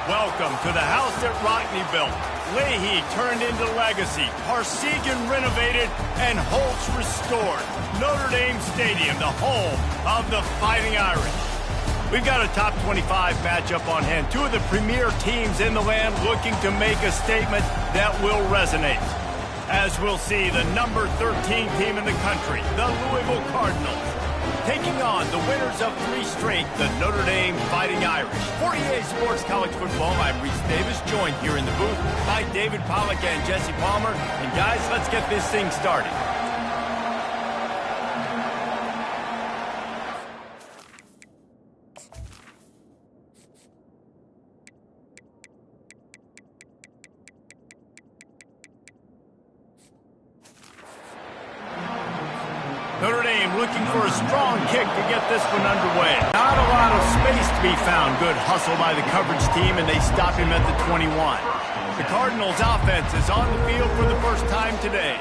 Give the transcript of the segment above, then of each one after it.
Welcome to the house that Rockne built. Leahy turned into legacy, Parsegan renovated, and Holtz restored. Notre Dame Stadium, the home of the Fighting Irish. We've got a top 25 matchup on hand. Two of the premier teams in the land looking to make a statement that will resonate. As we'll see, the number 13 team in the country, the Louisville Cardinals, taking on the winners of 3 straight, the Notre Dame Fighting Irish. For EA Sports College Football, I'm Reese Davis, joined here in the booth by David Pollack and Jesse Palmer. And guys, let's get this thing started. Notre Dame looking for a strong kick to get this one underway. Not a lot of space to be found. Good hustle by the coverage team, and they stop him at the 21. The Cardinals' offense is on the field for the first time today.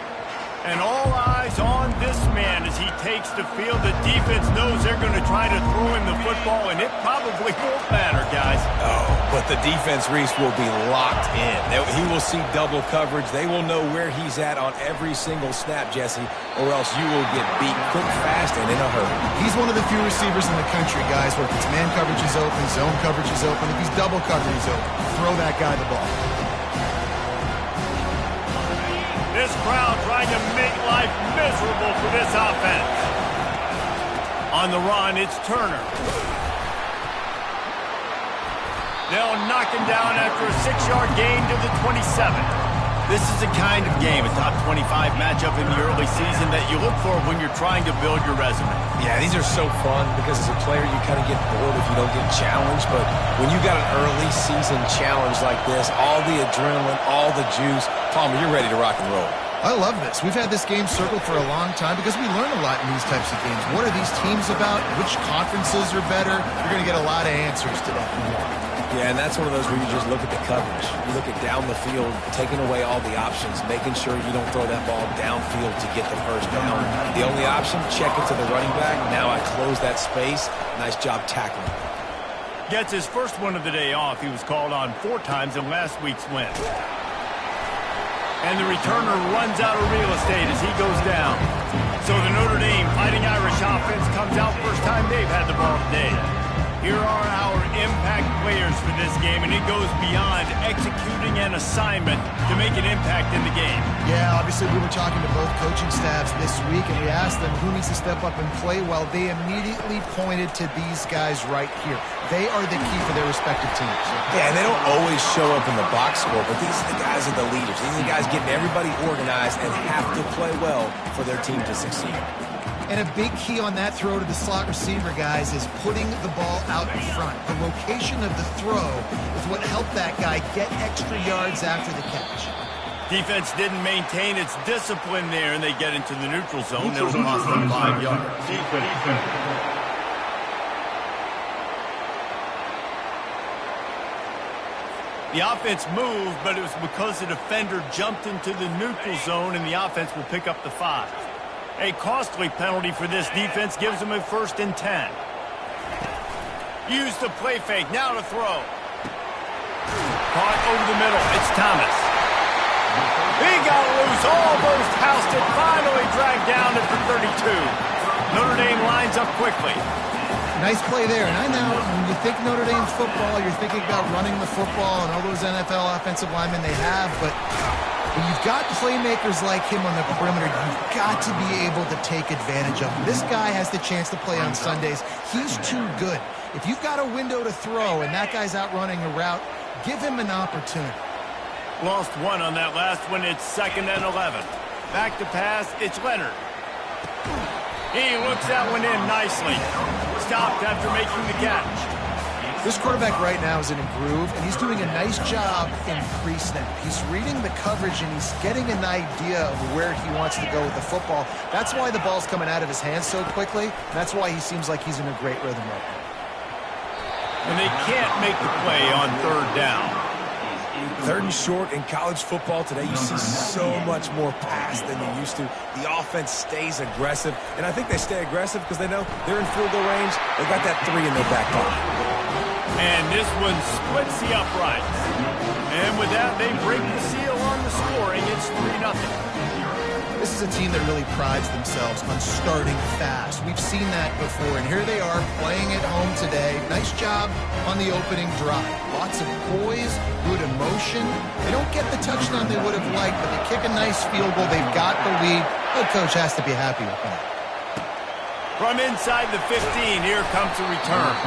And all eyes on this man as he takes the field. The defense knows they're going to try to throw him the football, and it probably won't matter, guys. Oh, but the defense, Reese, will be locked in. He will see double coverage. They will know where he's at on every single snap, Jesse, or else you will get beat quick, fast, and in a hurry. He's one of the few receivers in the country, guys, where if it's man coverage is open, zone coverage is open, if he's double coverage is open, throw that guy the ball. This crowd trying to make life miserable for this offense. On the run, it's Turner. They'll knock him down after a 6-yard gain to the 27. This is the kind of game, a top 25 matchup in the early season, that you look for when you're trying to build your resume. Yeah, these are so fun because as a player you kind of get bored if you don't get challenged, but when you got an early season challenge like this, all the adrenaline, all the juice, Palmer, you're ready to rock and roll. I love this. We've had this game circled for a long time because we learn a lot in these types of games. What are these teams about? Which conferences are better? You're going to get a lot of answers today. Yeah, and that's one of those where you just look at the coverage. You look at down the field, taking away all the options, making sure you don't throw that ball downfield to get the first down. The only option, check it to the running back. Now I close that space. Nice job tackling. Gets his first one of the day off. He was called on 4 times in last week's win. And the returner runs out of real estate as he goes down. So the Notre Dame Fighting Irish offense comes out first time they've had the ball today. Here are our impact players for this game, and it goes beyond executing an assignment to make an impact in the game. Yeah, obviously we were talking to both coaching staffs this week, and we asked them who needs to step up and play well. They immediately pointed to these guys right here. They are the key for their respective teams. Yeah, and they don't always show up in the box score, but these are the guys that are the leaders. These are the guys getting everybody organized and have to play well for their team to succeed. And a big key on that throw to the slot receiver, guys, is putting the ball out in front. The location of the throw is what helped that guy get extra yards after the catch. Defense didn't maintain its discipline there, and they get into the neutral zone. It'll cost them 5 yards. The offense moved, but it was because the defender jumped into the neutral zone, and the offense will pick up the 5. A costly penalty for this defense gives them a 1st and 10. Use the play fake, now to throw. Caught over the middle, it's Thomas. He got loose, almost housed it, finally dragged down at the 32. Notre Dame lines up quickly. Nice play there. And I know when you think Notre Dame football, you're thinking about running the football and all those NFL offensive linemen they have, but when you've got playmakers like him on the perimeter, you've got to be able to take advantage of him. This guy has the chance to play on Sundays. He's too good. If you've got a window to throw and that guy's out running a route, give him an opportunity. Lost 1 on that last one. It's 2nd and 11. Back to pass. It's Leonard. He looks that one in nicely. Stopped after making the catch. This quarterback right now is in a groove, and he's doing a nice job in pre-snap. He's reading the coverage, and he's getting an idea of where he wants to go with the football. That's why the ball's coming out of his hands so quickly. That's why he seems like he's in a great rhythm right now. And they can't make the play on 3rd down. 3rd and short in college football today, you see so much more pass than you used to. The offense stays aggressive, and I think they stay aggressive because they know they're in field goal range. They got that 3 in their back pocket. And this one splits the uprights. And with that, they break the seal on the scoring. It's 3-0. This is a team that really prides themselves on starting fast. We've seen that before, and here they are playing at home today. Nice job on the opening drive. Lots of poise, good emotion. They don't get the touchdown they would have liked, but they kick a nice field goal. They've got the lead. The coach has to be happy with that. From inside the 15, here comes the return.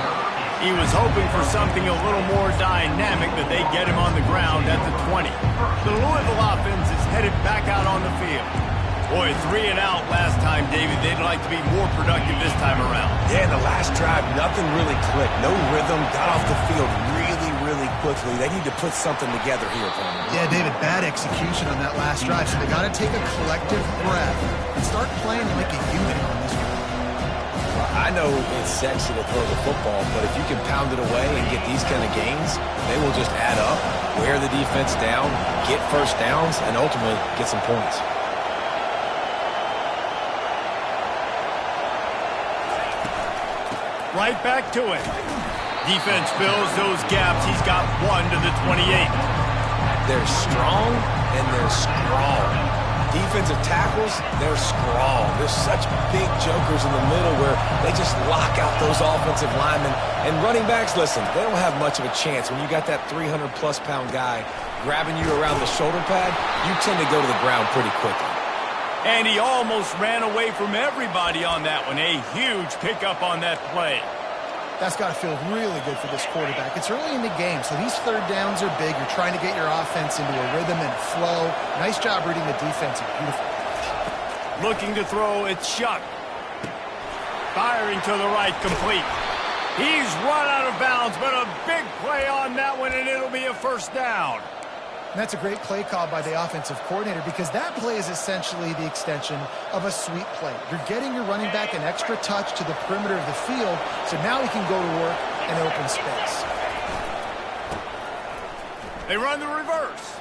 He was hoping for something a little more dynamic, but they get him on the ground at the 20. The Louisville offense is headed back out on the field. Boy, 3 and out last time, David. They'd like to be more productive this time around. Yeah, in the last drive, nothing really clicked. No rhythm, got off the field really quickly. They need to put something together here, Palmer. Yeah, David, bad execution on that last drive, so they got to take a collective breath and start playing like a unit on this one. I know it's sexy to throw the football, but if you can pound it away and get these kind of gains, they will just add up, wear the defense down, get first downs, and ultimately get some points. Right back to it. Defense fills those gaps. He's got 1 to the 28. They're strong and they're scrawl. Defensive tackles, they're scrawl. There's such big jokers in the middle where they just lock out those offensive linemen. And running backs, listen, they don't have much of a chance. When you got that 300-plus pound guy grabbing you around the shoulder pad, you tend to go to the ground pretty quickly. And he almost ran away from everybody on that one. A huge pickup on that play. That's got to feel really good for this quarterback. It's early in the game, so these third downs are big. You're trying to get your offense into a rhythm and a flow. Nice job reading the defense. Beautiful. Looking to throw, it's Shuck. Firing to the right, complete. He's run out of bounds, but a big play on that one, and it'll be a first down. And that's a great play call by the offensive coordinator because that play is essentially the extension of a sweep play. You're getting your running back an extra touch to the perimeter of the field, so now he can go to work in open space. They run the reverse.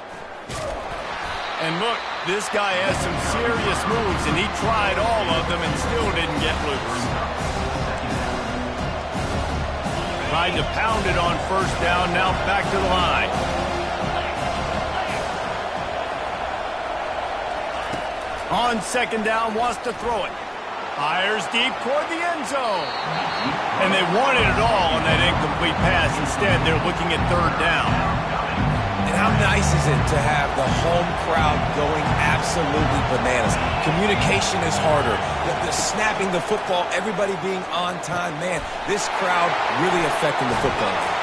And look, this guy has some serious moves, and he tried all of them and still didn't get loose. Tried to pound it on first down, now back to the line. On second down, wants to throw it. Fires deep toward the end zone. And they wanted it all on that incomplete pass. Instead, they're looking at third down. And how nice is it to have the home crowd going absolutely bananas? Communication is harder. The snapping the football, everybody being on time. Man, this crowd really affecting the football game.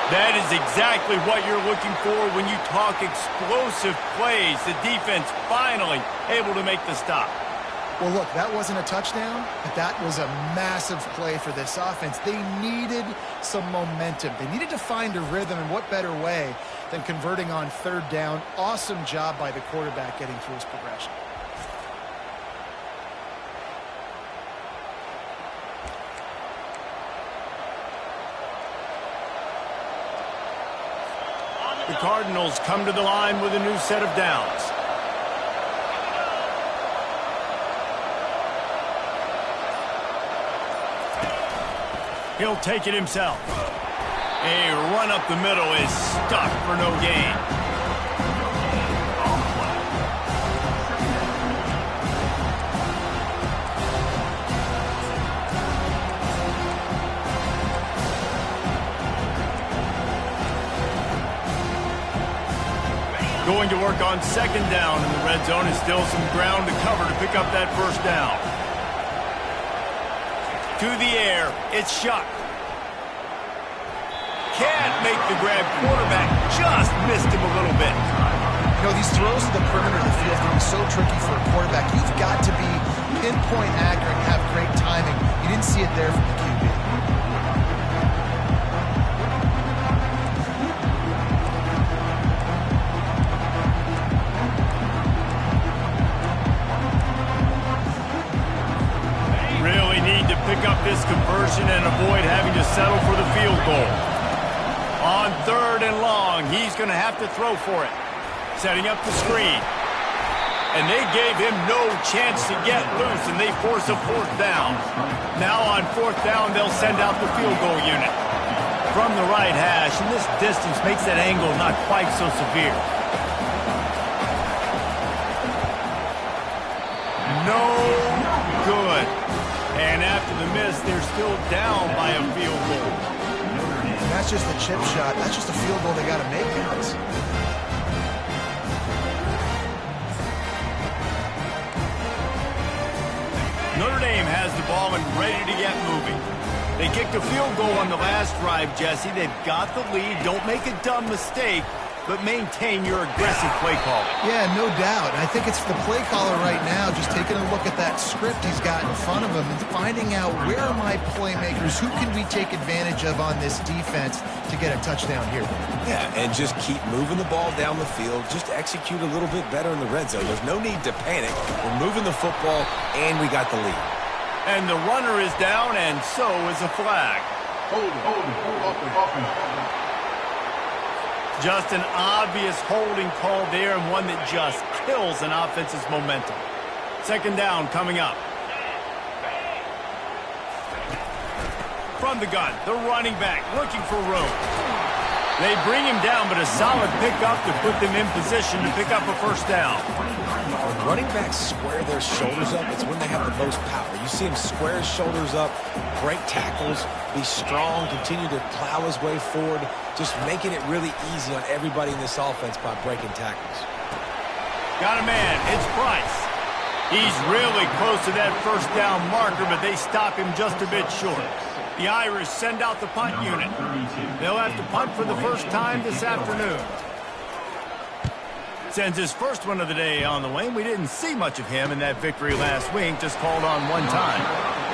That is exactly what you're looking for when you talk explosive plays. The defense finally able to make the stop. Well, look, that wasn't a touchdown, but that was a massive play for this offense. They needed some momentum. They needed to find a rhythm, and what better way than converting on third down. Awesome job by the quarterback getting through his progression. The Cardinals come to the line with a new set of downs. He'll take it himself. A run up the middle is stuck for no gain. Going to work on second down in the red zone, and still some ground to cover to pick up that first down. To the air, it's Shuck. Can't make the grab. Quarterback just missed him a little bit. You know, these throws to the perimeter of the field can be so tricky for a quarterback. You've got to be pinpoint accurate and have great timing. You didn't see it there from the QB. Pick up this conversion and avoid having to settle for the field goal. On third and long, he's going to have to throw for it. Setting up the screen. And they gave him no chance to get loose, and they force a fourth down. Now on fourth down, they'll send out the field goal unit. from the right hash, and this distance makes that angle not quite so severe. No good. And after the miss, they're still down by a field goal. And that's just a chip shot. That's just a field goal they got to make, guys. Notre Dame has the ball and ready to get moving. They kicked a field goal on the last drive, Jesse. They've got the lead. Don't make a dumb mistake, but maintain your aggressive play call. Yeah, no doubt. I think it's the play caller right now just taking a look at that script he's got in front of him and finding out where are my playmakers, who can we take advantage of on this defense to get a touchdown here. Yeah, and just keep moving the ball down the field. Just execute a little bit better in the red zone. There's no need to panic. We're moving the football, and we got the lead. And the runner is down, and so is a flag. Just an obvious holding call there, and one that just kills an offense's momentum. Second down coming up. From the gun, the running back looking for room. They bring him down, but a solid pickup to put them in position to pick up a first down. When running backs square their shoulders up, it's when they have the most power. You see him square his shoulders up, break tackles, be strong, continue to plow his way forward, just making it really easy on everybody in this offense by breaking tackles. Got a man, it's Price. He's really close to that first down marker, but they stop him just a bit short. The Irish send out the punt unit. They'll have to punt for the first time this afternoon. Sends his first one of the day on the wing. We didn't see much of him in that victory last week, just called on one time.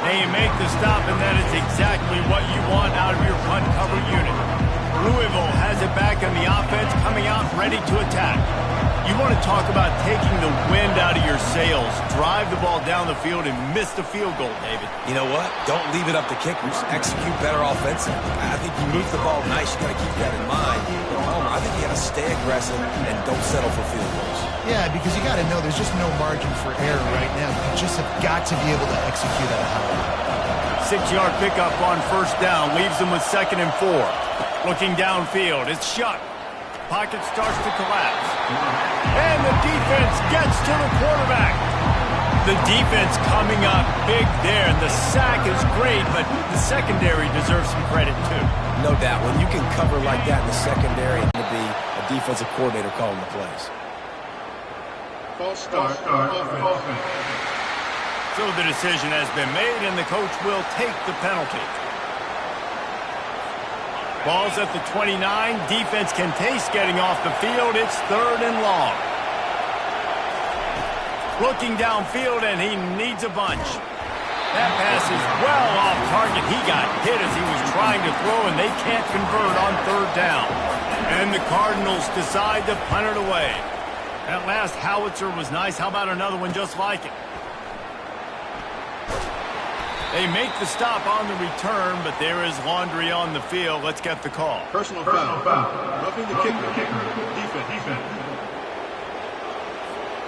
They make the stop, and that is exactly what you want out of your punt cover unit. Louisville has it back on the offense, coming out ready to attack. You want to talk about taking the wind out of your sails. Drive the ball down the field and miss the field goal, David. You know what? Don't leave it up to kickers. Execute better offensively. I think you move the ball nice. You got to keep that in mind. But Homer, I think you got to stay aggressive and don't settle for field goals. Yeah, because you got to know there's just no margin for error right now. You just have got to be able to execute at a high level. 6-yard pickup on first down leaves them with 2nd and 4. Looking downfield, it's Shuck. Pocket starts to collapse. And the defense gets to the quarterback. The defense coming up big there. The sack is great, but the secondary deserves some credit too. No doubt. When you can cover like that in the secondary, to be a defensive coordinator calling the plays. False start. So the decision has been made, and the coach will take the penalty. Ball's at the 29. Defense can taste getting off the field. It's 3rd and long. Looking downfield, and he needs a bunch. That pass is well off target. He got hit as he was trying to throw, and they can't convert on 3rd down. And the Cardinals decide to punt it away. That last howitzer was nice. How about another one just like it? They make the stop on the return, but there is laundry on the field. Let's get the call. Personal foul. Roughing the kicker. Defense.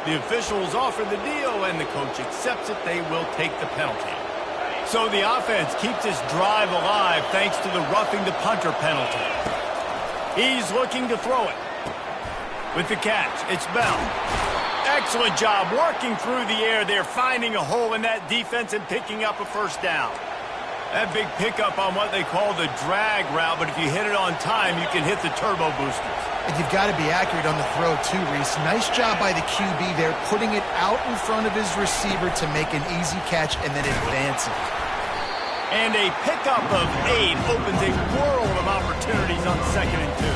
The officials offer the deal, and the coach accepts it. They will take the penalty. So the offense keeps this drive alive thanks to the roughing the punter penalty. He's looking to throw it. With the catch, it's Bell. Excellent job working through the air there, finding a hole in that defense and picking up a first down. That big pickup on what they call the drag route, but if you hit it on time, you can hit the turbo boosters. And you've got to be accurate on the throw too, Reese. Nice job by the QB there, putting it out in front of his receiver to make an easy catch and then advancing. And a pickup of 8 opens a world of opportunities on 2nd and 2.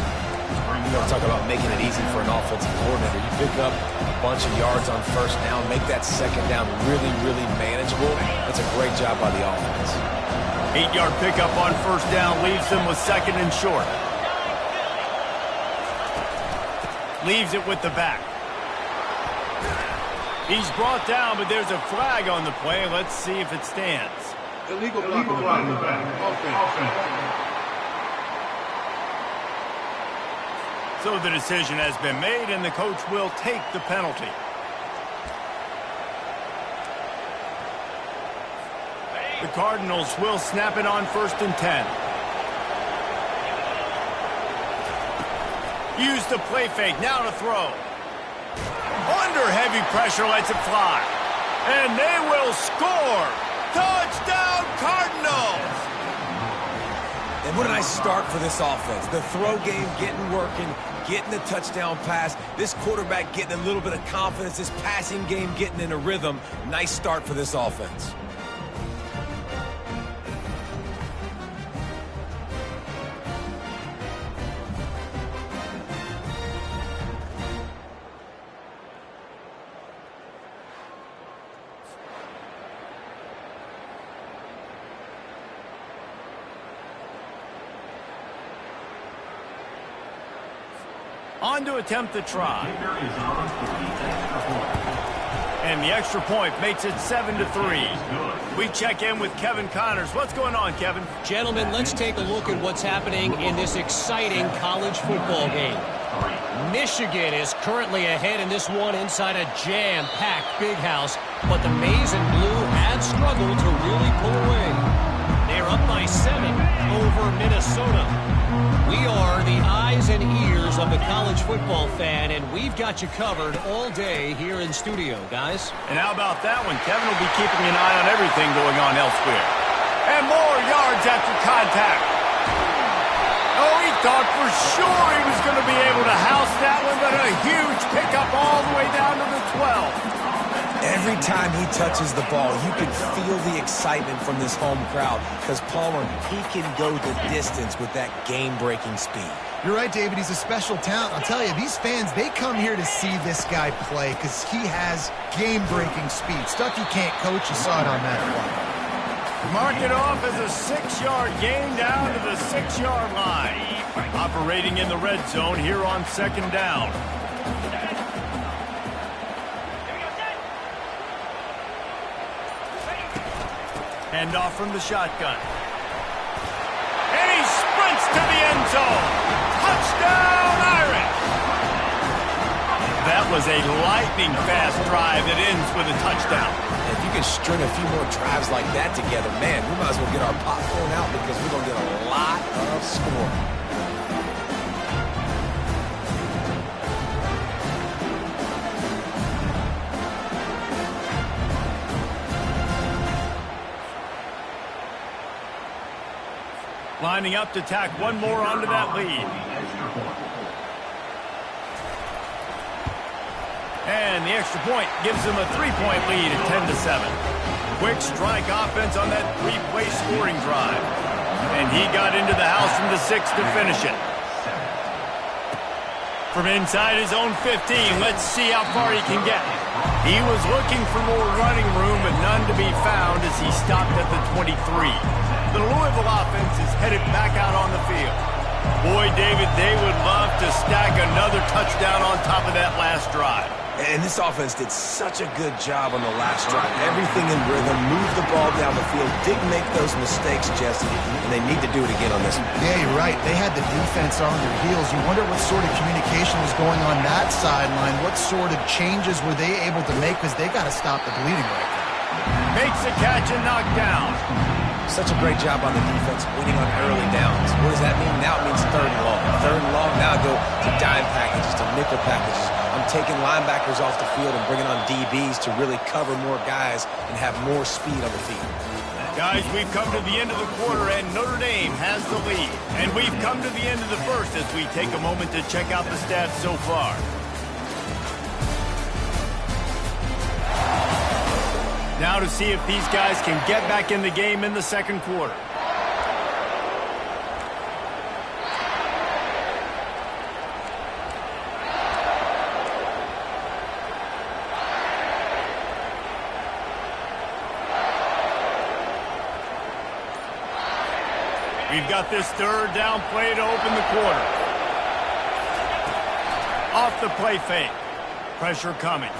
You know, talk about making it easy for an offensive coordinator. You pick up a bunch of yards on first down, make that 2nd down really, really manageable. That's a great job by the offense. 8-yard pickup on first down leaves them with 2nd and short. Leaves it with the back. He's brought down, but there's a flag on the play. Let's see if it stands. Illegal block on the back. Offense. So the decision has been made, and the coach will take the penalty. The Cardinals will snap it on 1st and 10. Use the play fake. Now to throw. Under heavy pressure, lets it fly. And they will score. Touchdown, Cardinals! And what a nice start for this offense. The throw game getting working, getting the touchdown pass. This quarterback getting a little bit of confidence. This passing game getting in a rhythm. Nice start for this offense. On to attempt the try. And the extra point makes it 7-3. We check in with Kevin Connors. What's going on, Kevin? Gentlemen, let's take a look at what's happening in this exciting college football game. Michigan is currently ahead in this one inside a jam-packed big house, but the Maize and Blue have struggled to really pull away. They're up by 7 over Minnesota. We are the eyes and ears of the college football fan, and we've got you covered all day here in studio, guys. And how about that one? Kevin will be keeping an eye on everything going on elsewhere. And more yards after contact. Oh, he thought for sure he was going to be able to house that one, but a huge pickup all the way down to the 12. Every time he touches the ball, you can feel the excitement from this home crowd because Palmer, he can go the distance with that game-breaking speed. You're right, David. He's a special talent. I'll tell you, these fans, they come here to see this guy play because he has game-breaking speed. Stuff you can't coach. You saw it on that play. Mark it off as a 6-yard gain down to the 6-yard line. Operating in the red zone here on 2nd down. Hand off from the shotgun. And he sprints to the end zone. Touchdown, Irish! That was a lightning-fast drive that ends with a touchdown. If you can string a few more drives like that together, man, we might as well get our popcorn out because we're going to get a lot of scoring. Lining up to tack one more onto that lead. And the extra point gives them a 3-point lead at 10-7. Quick strike offense on that 3-play scoring drive. And he got into the house from the 6 to finish it. From inside his own 15, let's see how far he can get. He was looking for more running room, but none to be found as he stopped at the 23. The Louisville offense is headed back out on the field. Boy, David, they would love to stack another touchdown on top of that last drive. And this offense did such a good job on the last drive. Everything in rhythm, moved the ball down the field, didn't make those mistakes, Jesse, and they need to do it again on this one. Yeah, you're right. They had the defense on their heels. You wonder what sort of communication was going on that sideline. What sort of changes were they able to make because they got to stop the bleeding right now. Makes a catch and knocked down. Such a great job on the defense, winning on early downs. What does that mean? Now it means 3rd and long. 3rd and long, now I go to dime packages, to nickel packages. I'm taking linebackers off the field and bringing on DBs to really cover more guys and have more speed on the field. Guys, we've come to the end of the quarter, and Notre Dame has the lead. And we've come to the end of the first as we take a moment to check out the stats so far. Now to see if these guys can get back in the game in the 2nd quarter. We've got this 3rd down play to open the quarter. Off the play fake. Pressure coming.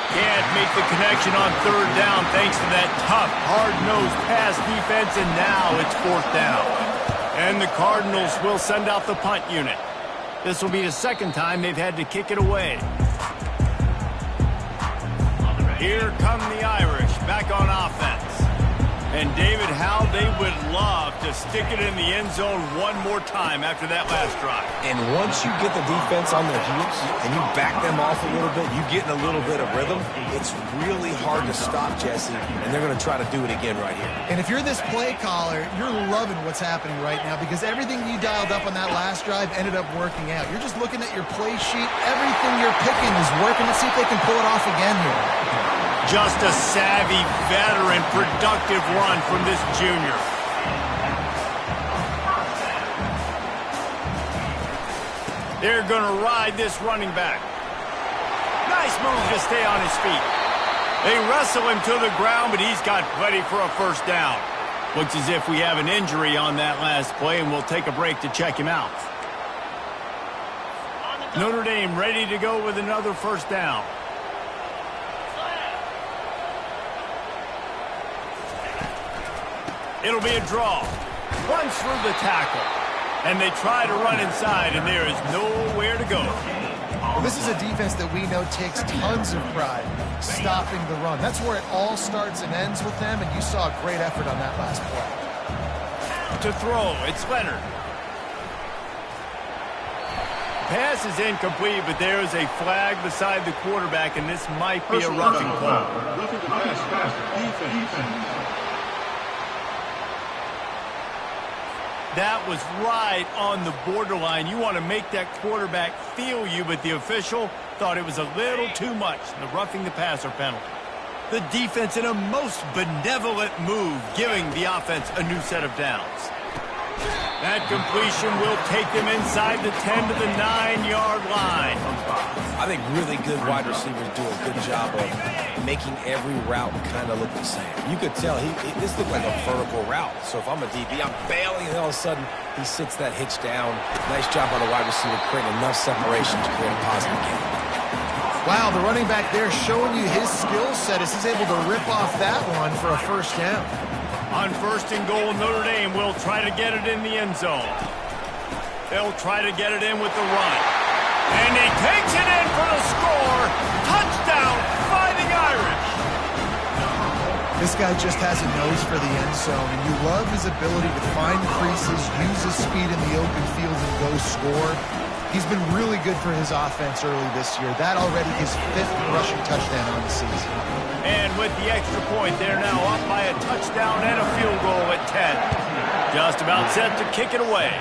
Can't make the connection on 3rd down thanks to that tough, hard-nosed pass defense, and now it's 4th down. And the Cardinals will send out the punt unit. This will be the 2nd time they've had to kick it away. Here come the Irish back on offense. And, David, how they would love to stick it in the end zone one more time after that last drive. And once you get the defense on their heels and you back them off a little bit, you get in a little bit of rhythm, it's really hard to stop, Jesse, and they're going to try to do it again right here. And if you're this play caller, you're loving what's happening right now because everything you dialed up on that last drive ended up working out. You're just looking at your play sheet. Everything you're picking is working. Let's see if they can pull it off again here. Just a savvy, veteran, productive run from this junior. They're going to ride this running back. Nice move to stay on his feet. They wrestle him to the ground, but he's got plenty for a first down. Looks as if we have an injury on that last play, and we'll take a break to check him out. Notre Dame ready to go with another first down. It'll be a draw. Runs through the tackle. And they try to run inside, and there is nowhere to go. Well, this is a defense that we know takes tons of pride stopping the run. That's where it all starts and ends with them, and you saw a great effort on that last play. To throw, it's Leonard. Pass is incomplete, but there is a flag beside the quarterback, and this might be a roughing call. Roughing the pass. Defense. That was right on the borderline. You want to make that quarterback feel you, but the official thought it was a little too much. The roughing the passer penalty. The defense in a most benevolent move, giving the offense a new set of downs. That completion will take them inside the 10 to the 9-yard line. I think really good wide receivers do a good job of making every route kind of look the same. You could tell this looked like a vertical route. So if I'm a DB, I'm bailing, and all of a sudden he sits that hitch down. Nice job by the wide receiver creating enough separation to create a positive game. Wow, the running back there showing you his skill set as he's able to rip off that one for a first down. On first and goal, Notre Dame will try to get it in the end zone. They'll try to get it in with the run. And he takes it in for the score. Touchdown, Fighting Irish. This guy just has a nose for the end zone, and you love his ability to find creases, use his speed in the open field, and go score. He's been really good for his offense early this year. That already his 5th rushing touchdown on the season. And with the extra point, they're now up by a touchdown and a field goal at 10. Just about set to kick it away.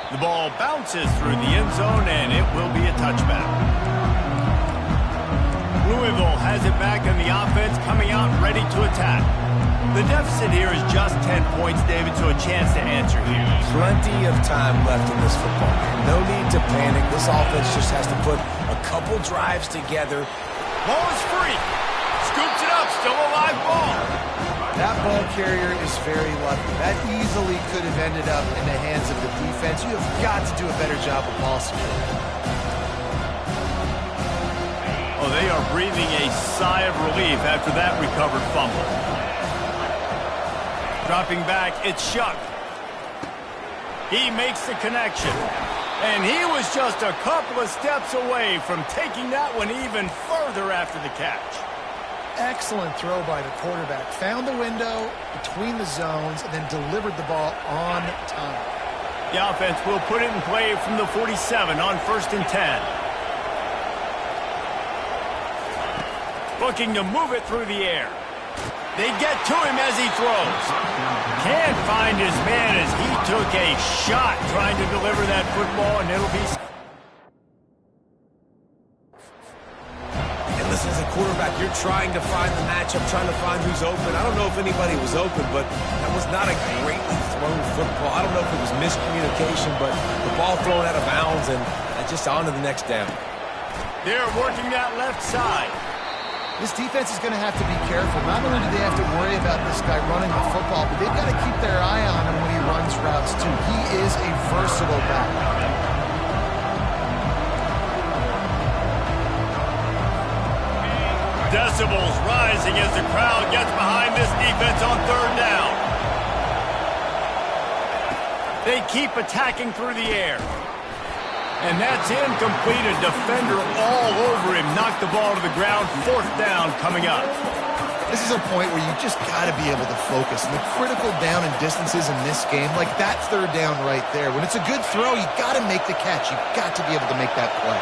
The ball bounces through the end zone, and it will be a touchback. Louisville has it back in the offense, coming out ready to attack. The deficit here is just 10 points, David, so a chance to answer here. Plenty of time left in this football game. No need to panic. This offense just has to put a couple drives together. Ball is free. Scoops it up. Still a live ball. That ball carrier is very lucky. That easily could have ended up in the hands of the defense. You have got to do a better job of ball security. Oh, they are breathing a sigh of relief after that recovered fumble. Dropping back, it's Shuck. He makes the connection. And he was just a couple of steps away from taking that one even further after the catch. Excellent throw by the quarterback. Found the window between the zones and then delivered the ball on time. The offense will put it in play from the 47 on first and 10. Looking to move it through the air. They get to him as he throws. Can't find his man as he took a shot trying to deliver that football, and it'll be... And listen, as a quarterback, you're trying to find the matchup, trying to find who's open. I don't know if anybody was open, but that was not a greatly thrown football. I don't know if it was miscommunication, but the ball thrown out of bounds and just on to the next down. They're working that left side. This defense is going to have to be careful. Not only do they have to worry about this guy running the football, but they've got to keep their eye on him when he runs routes, too. He is a versatile back. Decibels rising as the crowd gets behind this defense on third down. They keep attacking through the air. And that's incomplete. A defender all over him. Knocked the ball to the ground. Fourth down coming up. This is a point where you just got to be able to focus. And the critical down and distances in this game, like that third down right there. When it's a good throw, you got to make the catch. You've got to be able to make that play.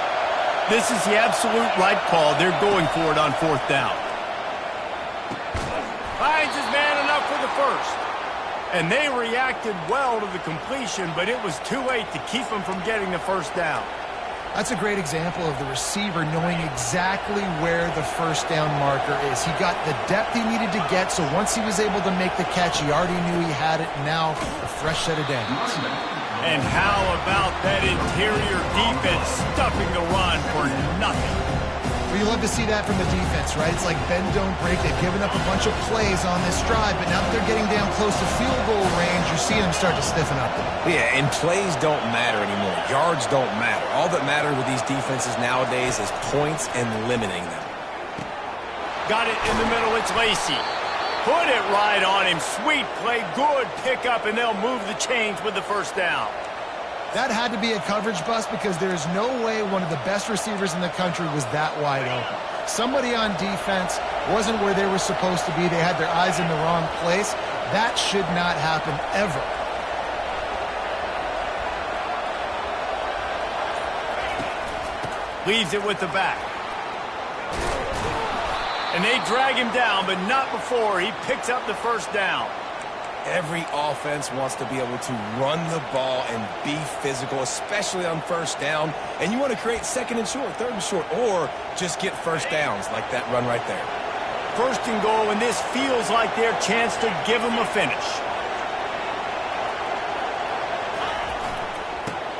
This is the absolute right call. They're going for it on fourth down. Finds his man enough for the first. And they reacted well to the completion, but it was too late to keep them from getting the first down. That's a great example of the receiver knowing exactly where the first down marker is. He got the depth he needed to get, so once he was able to make the catch, he already knew he had it. Now, a fresh set of downs. And how about that interior defense stuffing the run for nothing? Well, you love to see that from the defense, right? It's like bend, don't break. They've given up a bunch of plays on this drive, but now that they're getting down close to field goal range, you're seeing them start to stiffen up. Yeah, and plays don't matter anymore. Yards don't matter. All that matters with these defenses nowadays is points and limiting them. Got it in the middle. It's Lacey. Put it right on him. Sweet play. Good pickup, and they'll move the chains with the first down. That had to be a coverage bust because there's no way one of the best receivers in the country was that wide open. Somebody on defense wasn't where they were supposed to be. They had their eyes in the wrong place. That should not happen ever. Leaves it with the back. And they drag him down, but not before he picks up the first down. Every offense wants to be able to run the ball and be physical, especially on first down. And you want to create second and short, third and short, or just get first downs like that run right there. First and goal, and this feels like their chance to give them a finish.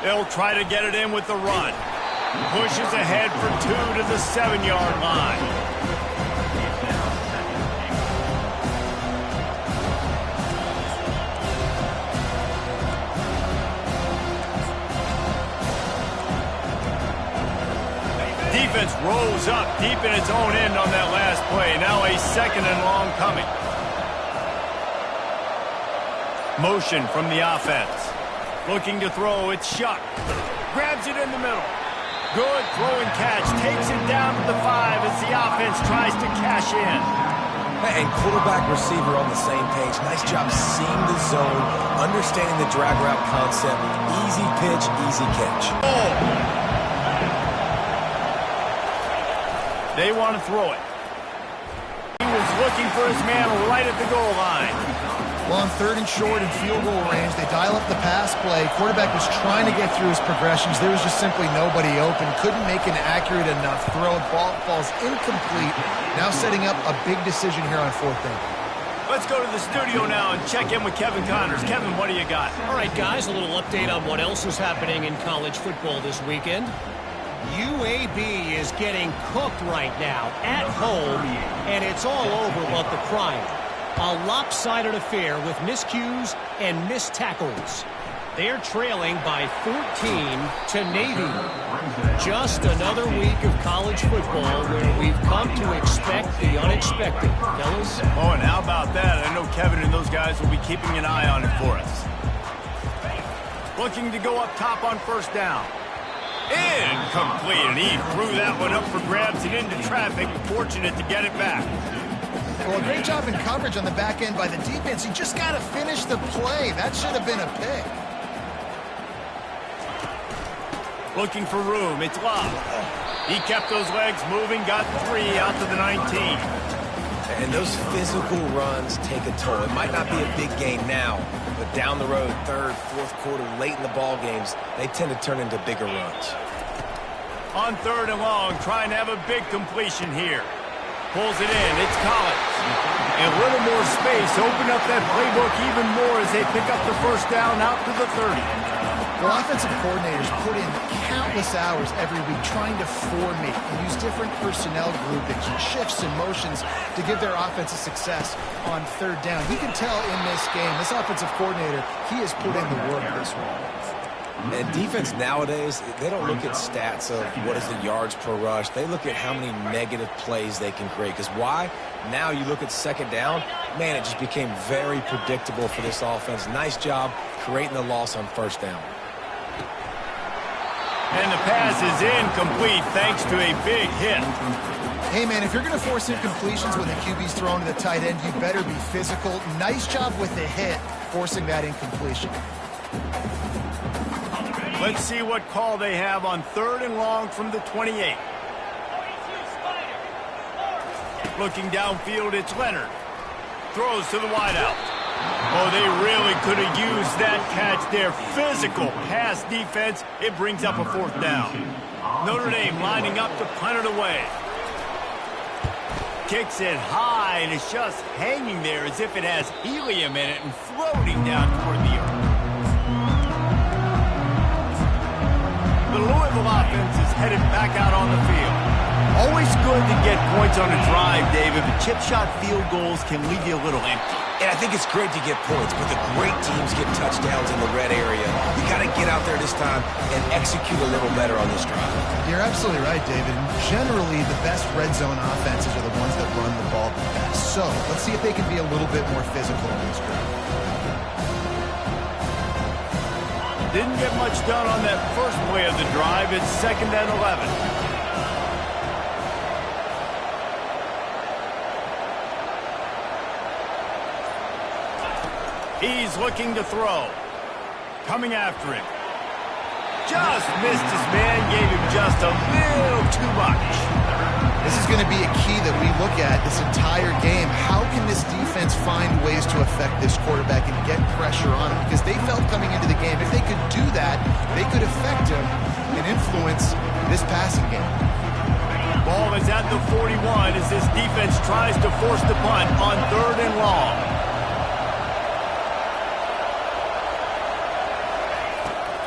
They'll try to get it in with the run. Pushes ahead for 2 to the 7-yard line. Defense rolls up deep in its own end on that last play. Now a second and long coming. Motion from the offense. Looking to throw, it's Shuck. Grabs it in the middle. Good throw and catch. Takes it down to the 5 as the offense tries to cash in. And quarterback receiver on the same page. Nice job seeing the zone, understanding the drag route concept. Easy pitch, easy catch. Oh! They want to throw it. He was looking for his man right at the goal line. Well, on third and short and field goal range, they dial up the pass play. Quarterback was trying to get through his progressions. There was just simply nobody open. Couldn't make an accurate enough throw. Ball falls incomplete. Now setting up a big decision here on fourth down. Let's go to the studio now and check in with Kevin Connors. Kevin, what do you got? All right, guys, a little update on what else is happening in college football this weekend. UAB is getting cooked right now at home, and it's all over but the crying. A lopsided affair with miscues and missed tackles. They're trailing by 14 to Navy. Just another week of college football where we've come to expect the unexpected. Fellas? Oh, and how about that? I know Kevin and those guys will be keeping an eye on it for us. Looking to go up top on first down. Incomplete, and he threw that one up for grabs and into traffic. Fortunate to get it back. Well, great job in coverage on the back end by the defense. You just got to finish the play. That should have been a pick. Looking for room. It's Love. He kept those legs moving, got 3 out to the 19. And those physical runs take a toll. It might not be a big gain now, but down the road, third, fourth quarter, late in the ball games, they tend to turn into bigger runs. On third and long, trying to have a big completion here. Pulls it in. It's Collins. And a little more space. Open up that playbook even more as they pick up the first down out to the 30. Well, offensive coordinators put in countless hours every week trying to formate and use different personnel groupings, shifts and motions to give their offense a success on third down. You can tell in this game, this offensive coordinator, he has put in the work this week. And defense nowadays, they don't look at stats of what is the yards per rush. They look at how many negative plays they can create. Because why? Now you look at second down, man, it just became very predictable for this offense. Nice job creating the loss on first down. And the pass is incomplete thanks to a big hit. Hey, man, if you're going to force incompletions when the QB's thrown to the tight end, you better be physical. Nice job with the hit, forcing that incompletion. Let's see what call they have on 3rd and long from the 28. Looking downfield, it's Leonard. Throws to the wideout. Oh, they really could have used that catch there. Physical pass defense. It brings up a 4th down. Notre Dame lining up to punt it away. Kicks it high, and it's just hanging there as if it has helium in it and floating down toward the earth. The Louisville offense is headed back out on the field. Always good to get points on a drive, David, but chip shot field goals can leave you a little empty. And I think it's great to get points, but the great teams get touchdowns in the red area. You got to get out there this time and execute a little better on this drive. You're absolutely right, David. Generally, the best red zone offenses are the ones that run the ball the best. So let's see if they can be a little bit more physical in this drive. Didn't get much done on that first play of the drive. It's 2nd and 11. He's looking to throw. Coming after him. Just missed his man, gave him just a little too much. This is going to be a key that we look at this entire game. How can this defense find ways to affect this quarterback and get pressure on him? Because they felt coming into the game, if they could do that, they could affect him and influence this passing game. Ball is at the 41 as this defense tries to force the punt on 3rd and long.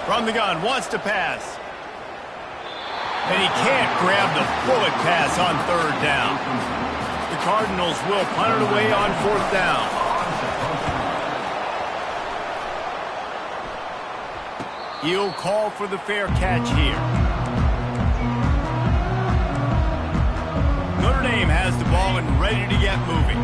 From the gun, wants to pass. And he can't grab the bullet pass on 3rd down. The Cardinals will punt it away on 4th down. He'll call for the fair catch here. Notre Dame has the ball and ready to get moving.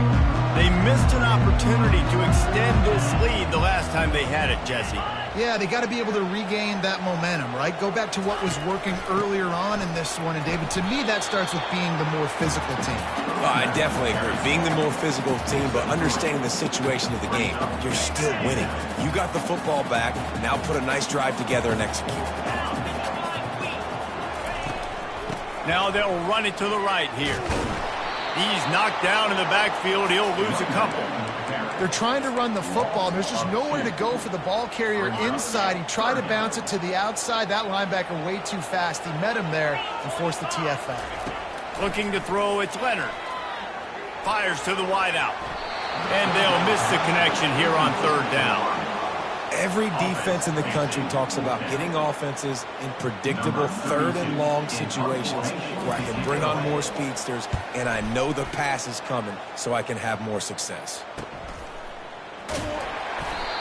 They missed an opportunity to extend this lead the last time they had it, Jesse. Yeah, they got to be able to regain that momentum, right? Go back to what was working earlier on in this one. And, David, to me, that starts with being the more physical team. Oh, I definitely agree. Being the more physical team, but understanding the situation of the game. You're still winning. You got the football back. Now put a nice drive together and execute. Now they'll run it to the right here. He's knocked down in the backfield. He'll lose a couple. They're trying to run the football. There's just nowhere to go for the ball carrier inside. He tried to bounce it to the outside. That linebacker way too fast. He met him there and forced the TFL. Looking to throw, it's Leonard. Fires to the wideout. And they'll miss the connection here on 3rd down. Every defense in the country talks about getting offenses in predictable 3rd and long situations where I can bring on more speedsters and I know the pass is coming so I can have more success.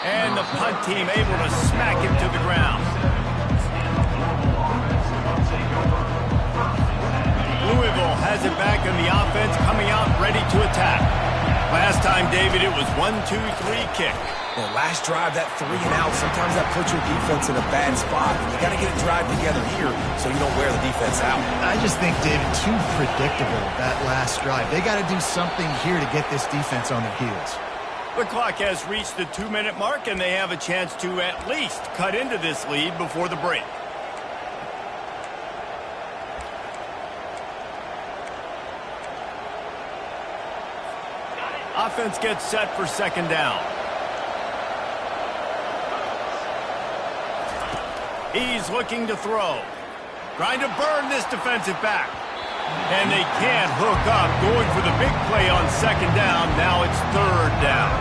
And the punt team able to smack him to the ground. Louisville has it back in the offense, coming out ready to attack. Last time, David, it was 1-2-3 kick. The last drive, that 3 and out, sometimes that puts your defense in a bad spot. You got to get it drive together here so you don't wear the defense out. I just think, David, too predictable, that last drive. They got to do something here to get this defense on their heels. The clock has reached the 2-minute mark, and they have a chance to at least cut into this lead before the break. Offense gets set for 2nd down. He's looking to throw. Trying to burn this defensive back. And they can't hook up. Going for the big play on 2nd down. Now it's 3rd down.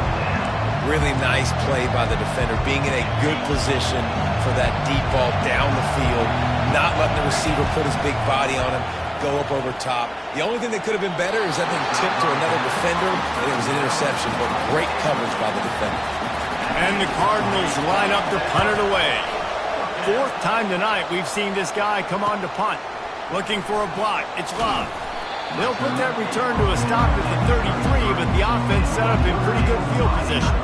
Really nice play by the defender, being in a good position for that deep ball down the field, not letting the receiver put his big body on him, go up over top. The only thing that could have been better is that thing tipped to another defender, and it was an interception, but great coverage by the defender. And the Cardinals line up to punt it away. 4th time tonight we've seen this guy come on to punt. Looking for a block. It's Love. They'll put that return to a stop at the 33, but the offense set up in pretty good field position.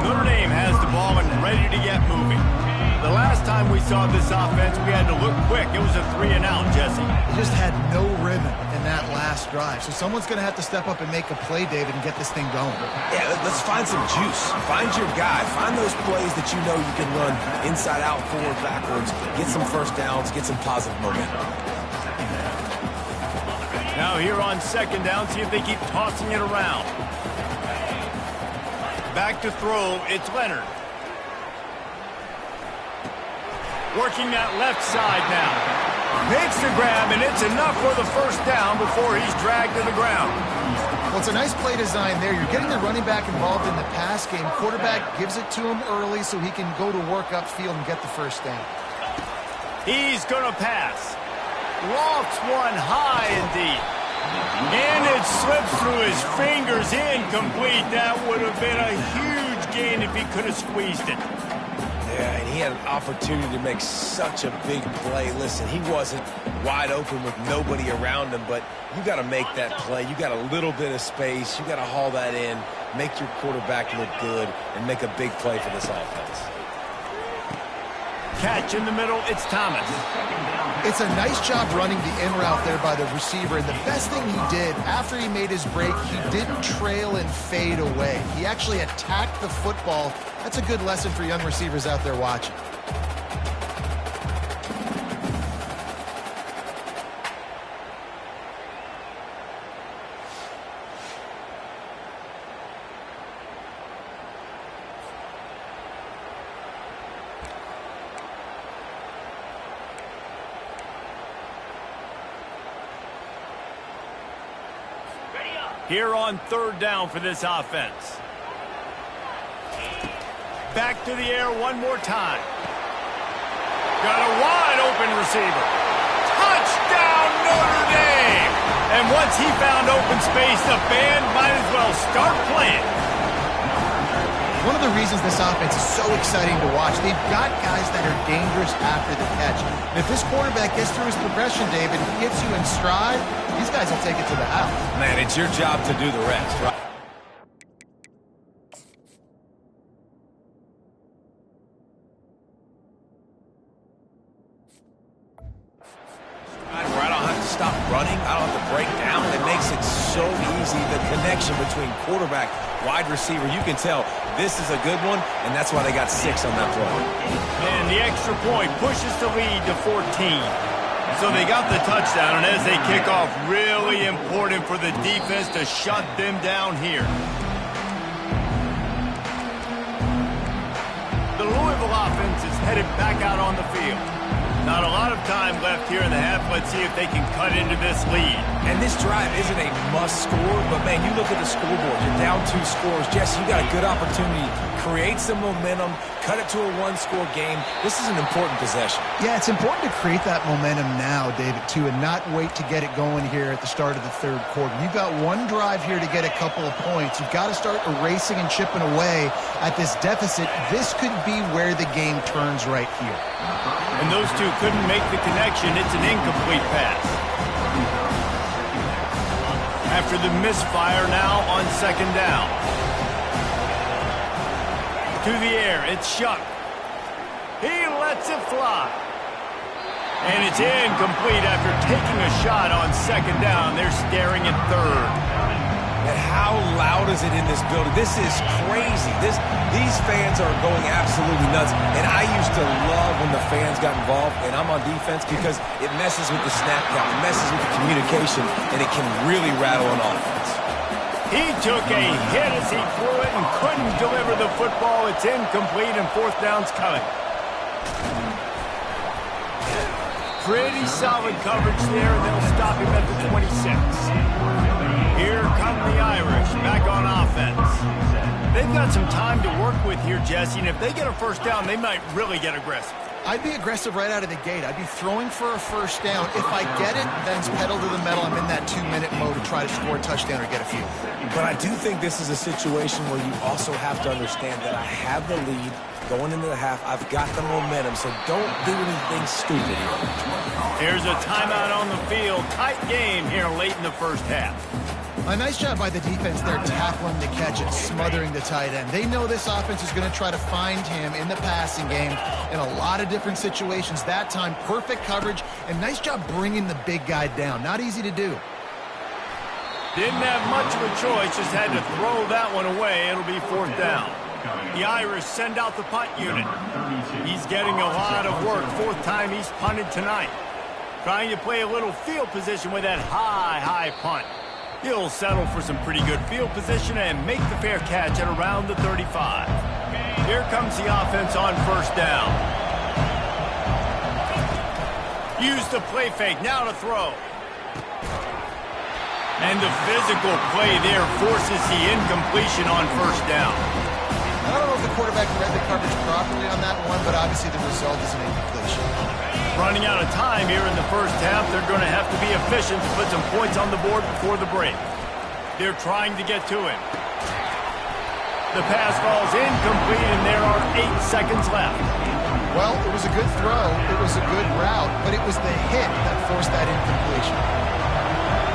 Notre Dame has the ball and ready to get moving. The last time we saw this offense, we had to look quick. It was a 3-and-out, Jesse. They just had no rhythm in that last drive. So someone's going to have to step up and make a play, David, and get this thing going. Yeah, let's find some juice. Find your guy. Find those plays that you know you can run inside out, forward, backwards. Get some first downs. Get some positive momentum. Now here on second down, see if they keep tossing it around. Back to throw, it's Leonard. Working that left side now. Makes the grab, and it's enough for the first down before he's dragged to the ground. Well, it's a nice play design there. You're getting the running back involved in the pass game. Quarterback gives it to him early so he can go to work upfield and get the first down. He's going to pass. Lofts one high and deep. And it slips through his fingers, incomplete. That would have been a huge gain if he could have squeezed it. Yeah, and he had an opportunity to make such a big play. Listen, he wasn't wide open with nobody around him, but you got to make that play. You got a little bit of space. You got to haul that in, make your quarterback look good, and make a big play for this offense. Catch in the middle, it's Thomas. It's a nice job running the in route there by the receiver, and the best thing he did after he made his break, he didn't trail and fade away. He actually attacked the football. That's a good lesson for young receivers out there watching. Here on third down for this offense. Back to the air one more time. Got a wide open receiver. Touchdown Notre Dame! And once he found open space, the band might as well start playing. One of the reasons this offense is so exciting to watch, they've got guys that are dangerous after the catch. And if this quarterback gets through his progression, David, he gets you in stride, these guys will take it to the house. Man, it's your job to do the rest, right? Where I don't have to stop running, I don't have to break down. It makes it so easy, the connection between quarterback, wide receiver. You can tell this is a good one, and that's why they got 6 on that play. And the extra point pushes the lead to 14. So they got the touchdown, and as they kick off, really important for the defense to shut them down here. The Louisville offense is headed back out on the field. Not a lot of time left here in the half. Let's see if they can cut into this lead. And this drive isn't a must score, but, man, you look at the scoreboard. You're down 2 scores. Jesse, you got a good opportunity. Create some momentum. Cut it to a 1-score game. This is an important possession. Yeah, it's important to create that momentum now, David, too, and not wait to get it going here at the start of the third quarter. You've got one drive here to get a couple of points. You've got to start erasing and chipping away at this deficit. This could be where the game turns right here. And those two couldn't make the connection. It's an incomplete pass. After the misfire now on second down. To the air, it's Shuck. He lets it fly. And it's incomplete after taking a shot on second down. They're staring at third. And how loud is it in this building? This is crazy. These fans are going absolutely nuts. And I used to love when the fans got involved, and I'm on defense because it messes with the snap count. It messes with the communication, and it can really rattle an offense. He took a hit as he threw it and couldn't deliver the football. It's incomplete, and fourth down's coming. Pretty solid coverage there, and they'll stop him at the 26. Here come the Irish, back on offense. They've got some time to work with here, Jesse, and if they get a first down, they might really get aggressive. I'd be aggressive right out of the gate. I'd be throwing for a first down. If I get it, then it's pedal to the metal. I'm in that 2-minute mode to try to score a touchdown or get a field. But I do think this is a situation where you also have to understand that I have the lead. Going into the half, I've got the momentum, so don't do anything stupid here. Here's a timeout on the field. Tight game here late in the first half. A nice job by the defense there, tackling the catch and smothering the tight end. They know this offense is going to try to find him in the passing game in a lot of different situations. That time, perfect coverage, and nice job bringing the big guy down. Not easy to do. Didn't have much of a choice, just had to throw that one away. It'll be fourth down. The Irish send out the punt unit. He's getting a lot of work. Fourth time he's punted tonight. Trying to play a little field position with that high punt. He'll settle for some pretty good field position and make the fair catch at around the 35. Here comes the offense on first down. Use the play fake, now to throw. And the physical play there forces the incompletion on first down. I don't know if the quarterback read the coverage properly on that one, but obviously the result is an incompletion. Running out of time here in the first half, they're going to have to be efficient to put some points on the board before the break. They're trying to get to him. The pass falls incomplete, and there are 8 seconds left. Well, it was a good throw, it was a good route, but it was the hit that forced that incompletion.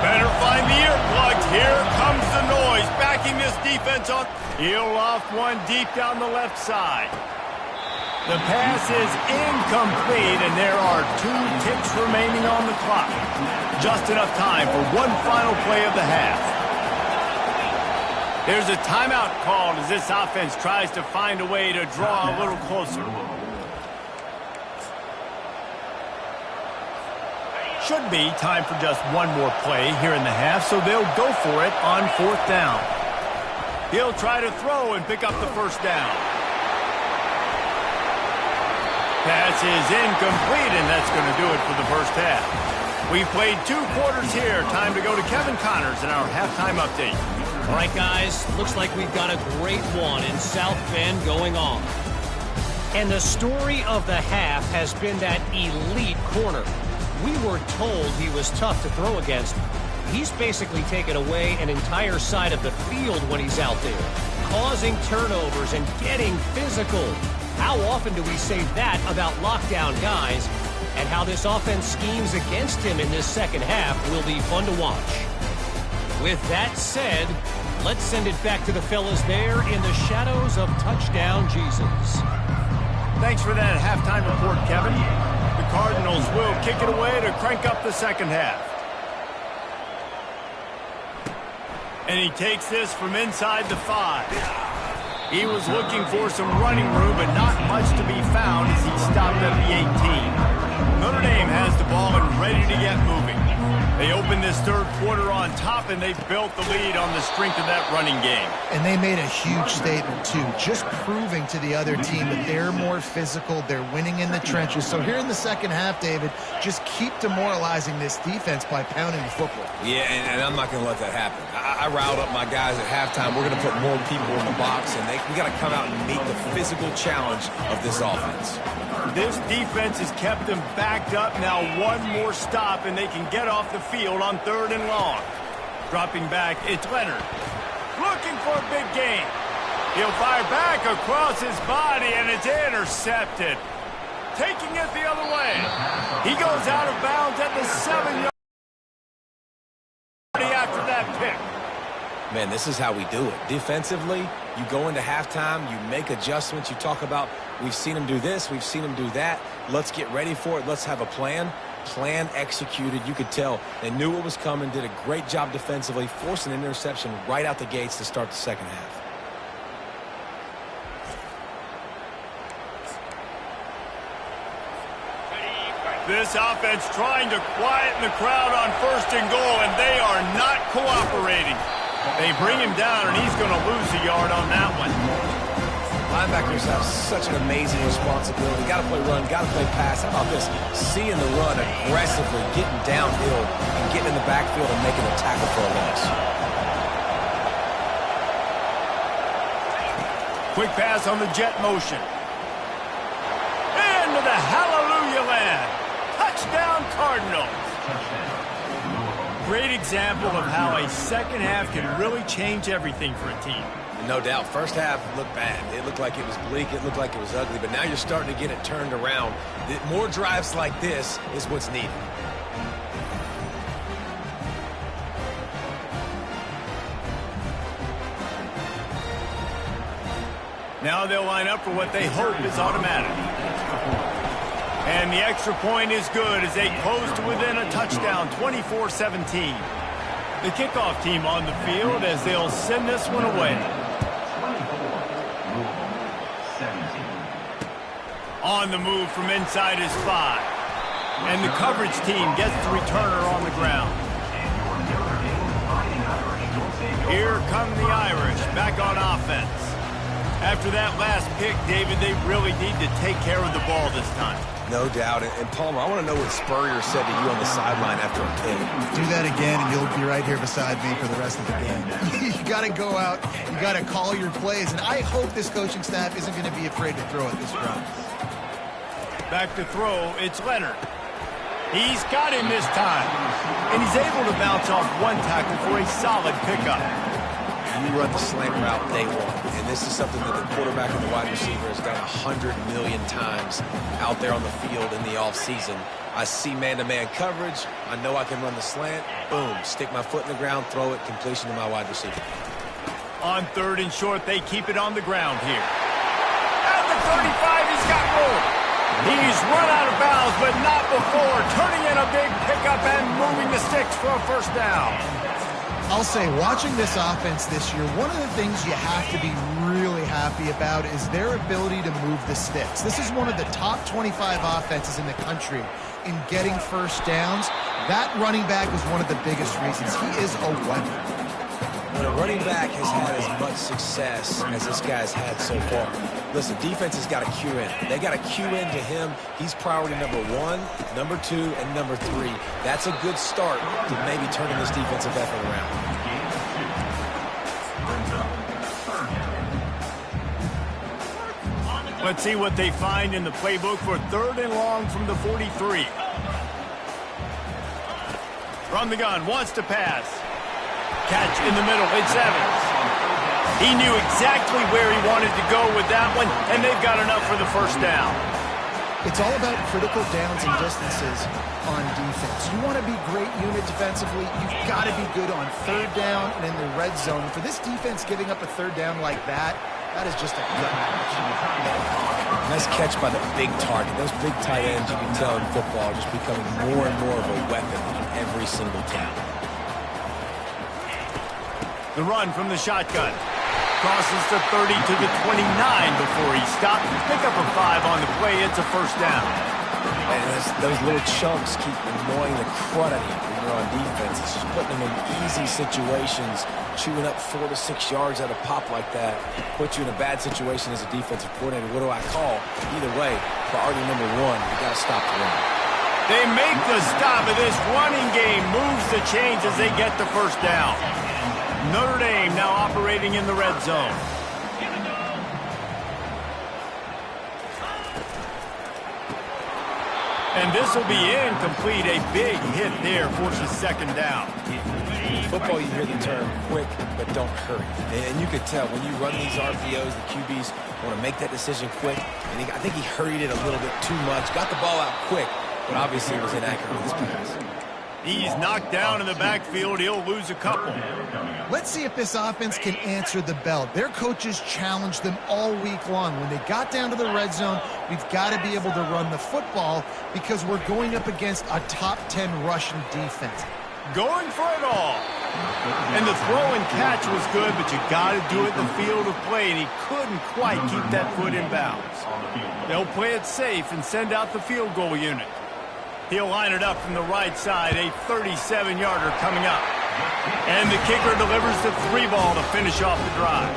Better find the earplugs. Here comes the noise, backing this defense on. He'll loft one deep down the left side. The pass is incomplete, and there are 2 ticks remaining on the clock. Just enough time for one final play of the half. There's a timeout called as this offense tries to find a way to draw a little closer. Should be time for just one more play here in the half, so they'll go for it on fourth down. He'll try to throw and pick up the first down. Pass is incomplete, and that's going to do it for the first half. We've played 2 quarters here. Time to go to Kevin Connors in our halftime update. All right, guys, looks like we've got a great one in South Bend going on. And the story of the half has been that elite corner. We were told he was tough to throw against. He's basically taken away an entire side of the field when he's out there, causing turnovers and getting physical. How often do we say that about lockdown guys? And how this offense schemes against him in this second half will be fun to watch. With that said, let's send it back to the fellas there in the shadows of touchdown Jesus. Thanks for that halftime report, Kevin. The Cardinals will kick it away to crank up the second half. And he takes this from inside the 5. He was looking for some running room, but not much to be found as he stopped at the 18. Notre Dame has the ball and ready to get moving. They opened this third quarter on top, and they built the lead on the strength of that running game. And they made a huge statement, too, just proving to the other team that they're more physical, they're winning in the trenches. So here in the second half, David, just keep demoralizing this defense by pounding the football. Yeah, and I'm not going to let that happen. I riled up my guys at halftime. We're going to put more people in the box, and we got to come out and meet the physical challenge of this offense. This defense has kept them backed up. Now one more stop, and they can get off the field on 3rd and long. Dropping back, it's Leonard. Looking for a big gain. He'll fire back across his body, and it's intercepted. Taking it the other way. He goes out of bounds at the 7-yard after that pick. Man, this is how we do it. Defensively, you go into halftime, you make adjustments. You talk about, we've seen them do this, we've seen them do that. Let's get ready for it. Let's have a plan. Plan executed. You could tell they knew what was coming, did a great job defensively, forced an interception right out the gates to start the second half. This offense trying to quieten the crowd on 1st and goal, and they are not cooperating. They bring him down, and he's going to lose a yard on that one. Linebackers have such an amazing responsibility. Got to play run, got to play pass. How about this? Seeing the run aggressively, getting downhill, and getting in the backfield and making a tackle for a loss. Quick pass on the jet motion. Into the hallelujah land. Touchdown, Cardinals. great example of how a second half can really change everything for a team. No doubt. First half looked bad. It looked like it was bleak. It looked like it was ugly. But now you're starting to get it turned around. More drives like this is what's needed. Now they'll line up for what they hope is automatic. And the extra point is good as they close to within a touchdown, 24-17. The kickoff team on the field as they'll send this one away. On the move from inside his 5. And the coverage team gets the returner on the ground. Here come the Irish back on offense. After that last pick, David, they really need to take care of the ball this time. No doubt. And Palmer, I want to know what Spurrier said to you on the sideline after a pick. Do that again, and you'll be right here beside me for the rest of the game. You got to go out. You got to call your plays. And I hope this coaching staff isn't going to be afraid to throw it this round. Back to throw, it's Leonard. He's got him this time. And he's able to bounce off one tackle for a solid pickup. You run the slant route day one. And this is something that the quarterback and the wide receiver has done 100 million times out there on the field in the offseason. I see man-to-man coverage. I know I can run the slant. Boom. Stick my foot in the ground, throw it, completion to my wide receiver. On 3rd and short, they keep it on the ground here. At the 35, he's got room. He's run out of bounds, but not before turning in a big pickup and moving the sticks for a first down. I'll say, watching this offense this year, one of the things you have to be really happy about is their ability to move the sticks. This is one of the top 25 offenses in the country in getting first downs. That running back is one of the biggest reasons. He is a weapon. When a running back has had as much success as this guy's had so far, listen, defense has got to cue in. They got to cue in to him. He's priority number 1, number 2, and number 3. That's a good start to maybe turning this defensive effort around. Let's see what they find in the playbook for 3rd and long from the 43. From the gun, wants to pass. Catch in the middle, it's Evans. He knew exactly where he wanted to go with that one, and they've got enough for the first down. It's all about critical downs and distances on defense. You want to be great unit defensively, you've got to be good on 3rd down and in the red zone. For this defense giving up a 3rd down like that, that is just a gut match. Nice catch by the big target. Those big tight ends, you can tell in football, just becoming more and more of a weapon on every single team. The run from the shotgun. Crosses the 30 to the 29 before he stopped. Pick up a 5 on the play. It's a first down. And those little chunks keep annoying the crud out of you when you're on defense. It's just putting them in easy situations, chewing up 4 to 6 yards at a pop like that. Puts you in a bad situation as a defensive coordinator. What do I call? Either way, priority number 1, you got to stop the run. They make the stop of this running game. Moves the chains as they get the first down. Notre Dame now operating in the red zone. And this will be incomplete. A big hit there forces 2nd down. In football, you hear the term quick, but don't hurry. And you could tell when you run these RPOs, the QBs want to make that decision quick. And I think he hurried it a little bit too much. Got the ball out quick, but obviously it was inaccurate with his pass. He's knocked down in the backfield. He'll lose a couple. Let's see if this offense can answer the bell. Their coaches challenged them all week long. When they got down to the red zone, we've got to be able to run the football because we're going up against a top 10 Russian defense. Going for it all. And the throw and catch was good, but you got to do it in the field of play, and he couldn't quite keep that foot in bounds. They'll play it safe and send out the field goal unit. He'll line it up from the right side, a 37-yarder coming up. And the kicker delivers the 3-ball to finish off the drive.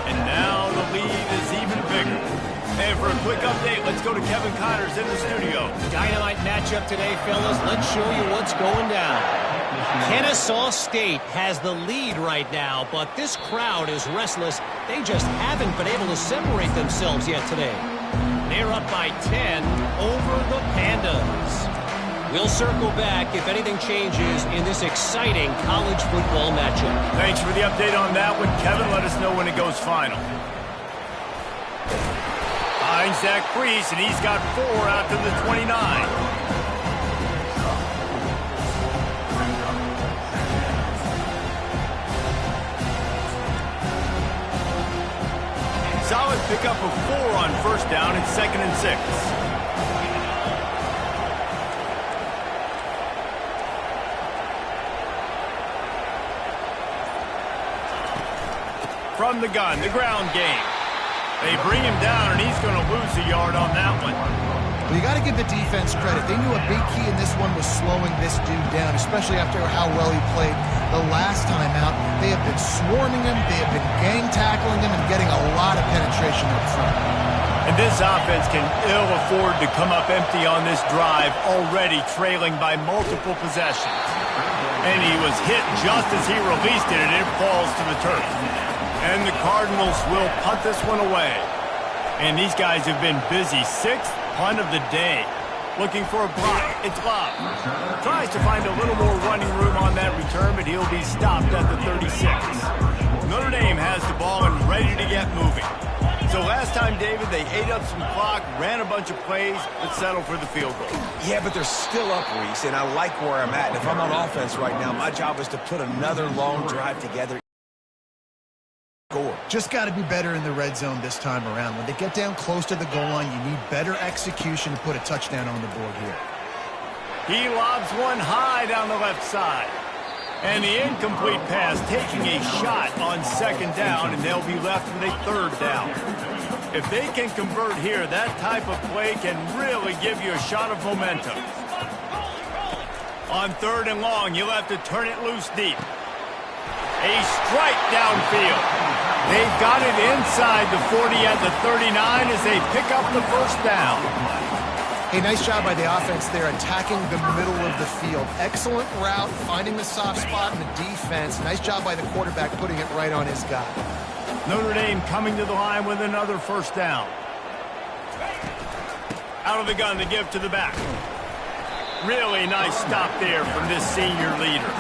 And now the lead is even bigger. And for a quick update, let's go to Kevin Connors in the studio. Dynamite matchup today, fellas. Let's show you what's going down. Kennesaw State has the lead right now, but this crowd is restless. They just haven't been able to separate themselves yet today. They're up by 10 over the Pandas. We'll circle back if anything changes in this exciting college football matchup. Thanks for the update on that one, Kevin. Let us know when it goes final. Finds Zach Priest, and he's got 4 out to the 29. Solid pickup of 4 on first down and 2nd and 6. From the gun, the ground game. They bring him down, and he's going to lose a yard on that one. Well, you got to give the defense credit. They knew a big key in this one was slowing this dude down, especially after how well he played the last time out. They have been swarming him, they have been gang tackling him, and getting a lot of penetration up front. And this offense can ill afford to come up empty on this drive, already trailing by multiple possessions. And he was hit just as he released it, and it falls to the turf. And the Cardinals will punt this one away. And these guys have been busy. 6th punt of the day. Looking for a block. It's Love. Tries to find a little more running room on that return, but he'll be stopped at the 36. Notre Dame has the ball and ready to get moving. So last time, David, they ate up some clock, ran a bunch of plays, but settled for the field goal. Yeah, but they're still up, Reese, and I like where I'm at. And if I'm on offense right now, my job is to put another long drive together. Just got to be better in the red zone this time around. When they get down close to the goal line, you need better execution to put a touchdown on the board here. He lobs one high down the left side. And the incomplete pass taking a shot on 2nd down, and they'll be left with a 3rd down. If they can convert here, that type of play can really give you a shot of momentum. On 3rd and long, you'll have to turn it loose deep. A strike downfield. They've got it inside the 40 at the 39 as they pick up the first down. Hey, nice job by the offense there, attacking the middle of the field. Excellent route, finding the soft spot in the defense. Nice job by the quarterback putting it right on his guy. Notre Dame coming to the line with another first down. Out of the gun to give to the back. Really nice stop there from this senior leader.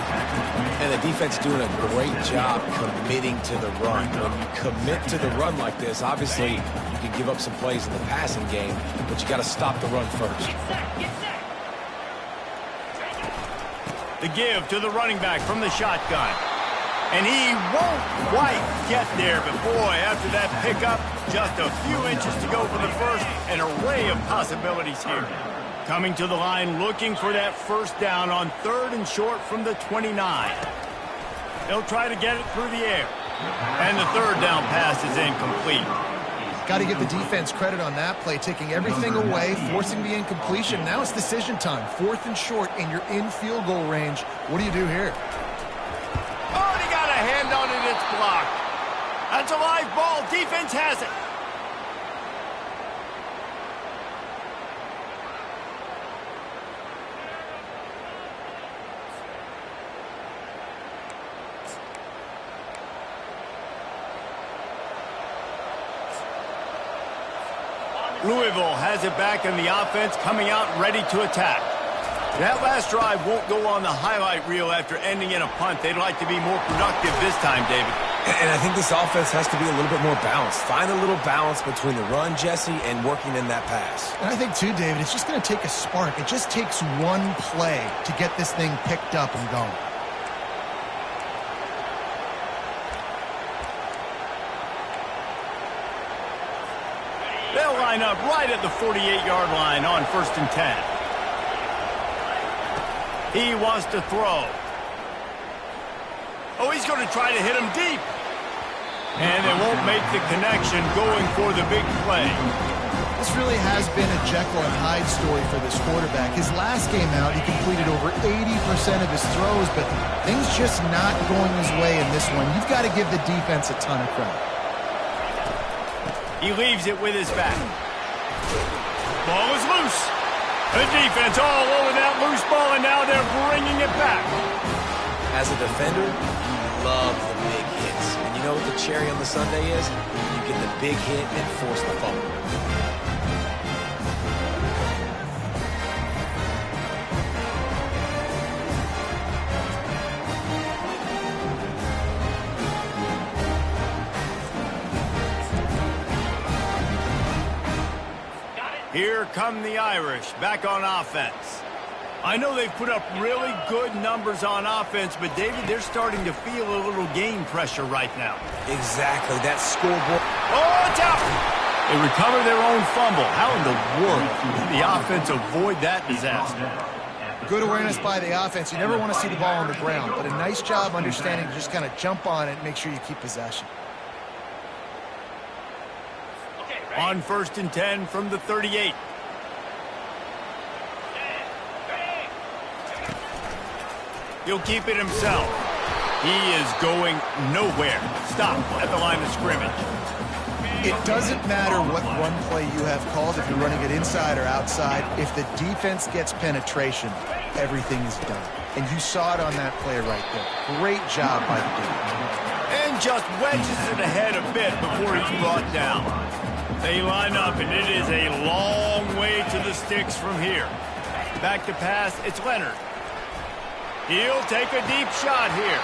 And the defense doing a great job committing to the run. When you commit to the run like this, obviously you can give up some plays in the passing game, but you got to stop the run first. The give to the running back from the shotgun. And he won't quite get there, but boy, after that pickup, just a few inches to go for the first, an array of possibilities here. Coming to the line, looking for that first down on 3rd and short from the 29. They'll try to get it through the air. And the 3rd down pass is incomplete. Got to give the defense credit on that play, taking everything away, forcing the incompletion. Now it's decision time. 4th and short, and you're in field goal range. What do you do here? Oh, he got a hand on it. It's blocked. That's a live ball. Defense has it. Louisville has it back in the offense, coming out ready to attack. That last drive won't go on the highlight reel after ending in a punt. They'd like to be more productive this time, David. And I think this offense has to be a little bit more balanced. Find a little balance between the run, Jesse, and working in that pass. And I think, too, David, it's just going to take a spark. It just takes one play to get this thing picked up and going. They'll line up right at the 48-yard line on 1st and 10. He wants to throw. Oh, he's going to try to hit him deep. And they won't make the connection going for the big play. This really has been a Jekyll and Hyde story for this quarterback. His last game out, he completed over 80% of his throws, but things just not going his way in this one. You've got to give the defense a ton of credit. He leaves it with his back. Ball is loose. The defense all over that loose ball, and now they're bringing it back. As a defender, you love the big hits. And you know what the cherry on the sundae is? You get the big hit and force the fumble. Here come the Irish back on offense. I know they've put up really good numbers on offense, but, David, they're starting to feel a little game pressure right now. Exactly. That scoreboard. Oh, it's out! They recover their own fumble. How in the world did the offense avoid that disaster? Good awareness by the offense. You never want to see the ball on the ground, but a nice job understanding to just kind of jump on it and make sure you keep possession. On 1st and 10 from the 38. He'll keep it himself. He is going nowhere. Stop at the line of scrimmage. It doesn't matter what run play you have called, if you're running it inside or outside. If the defense gets penetration, everything is done. And you saw it on that play right there. Great job by the defense. And just wedges it ahead a bit before he's brought down. They line up, and it is a long way to the sticks from here. Back to pass, it's Leonard. He'll take a deep shot here.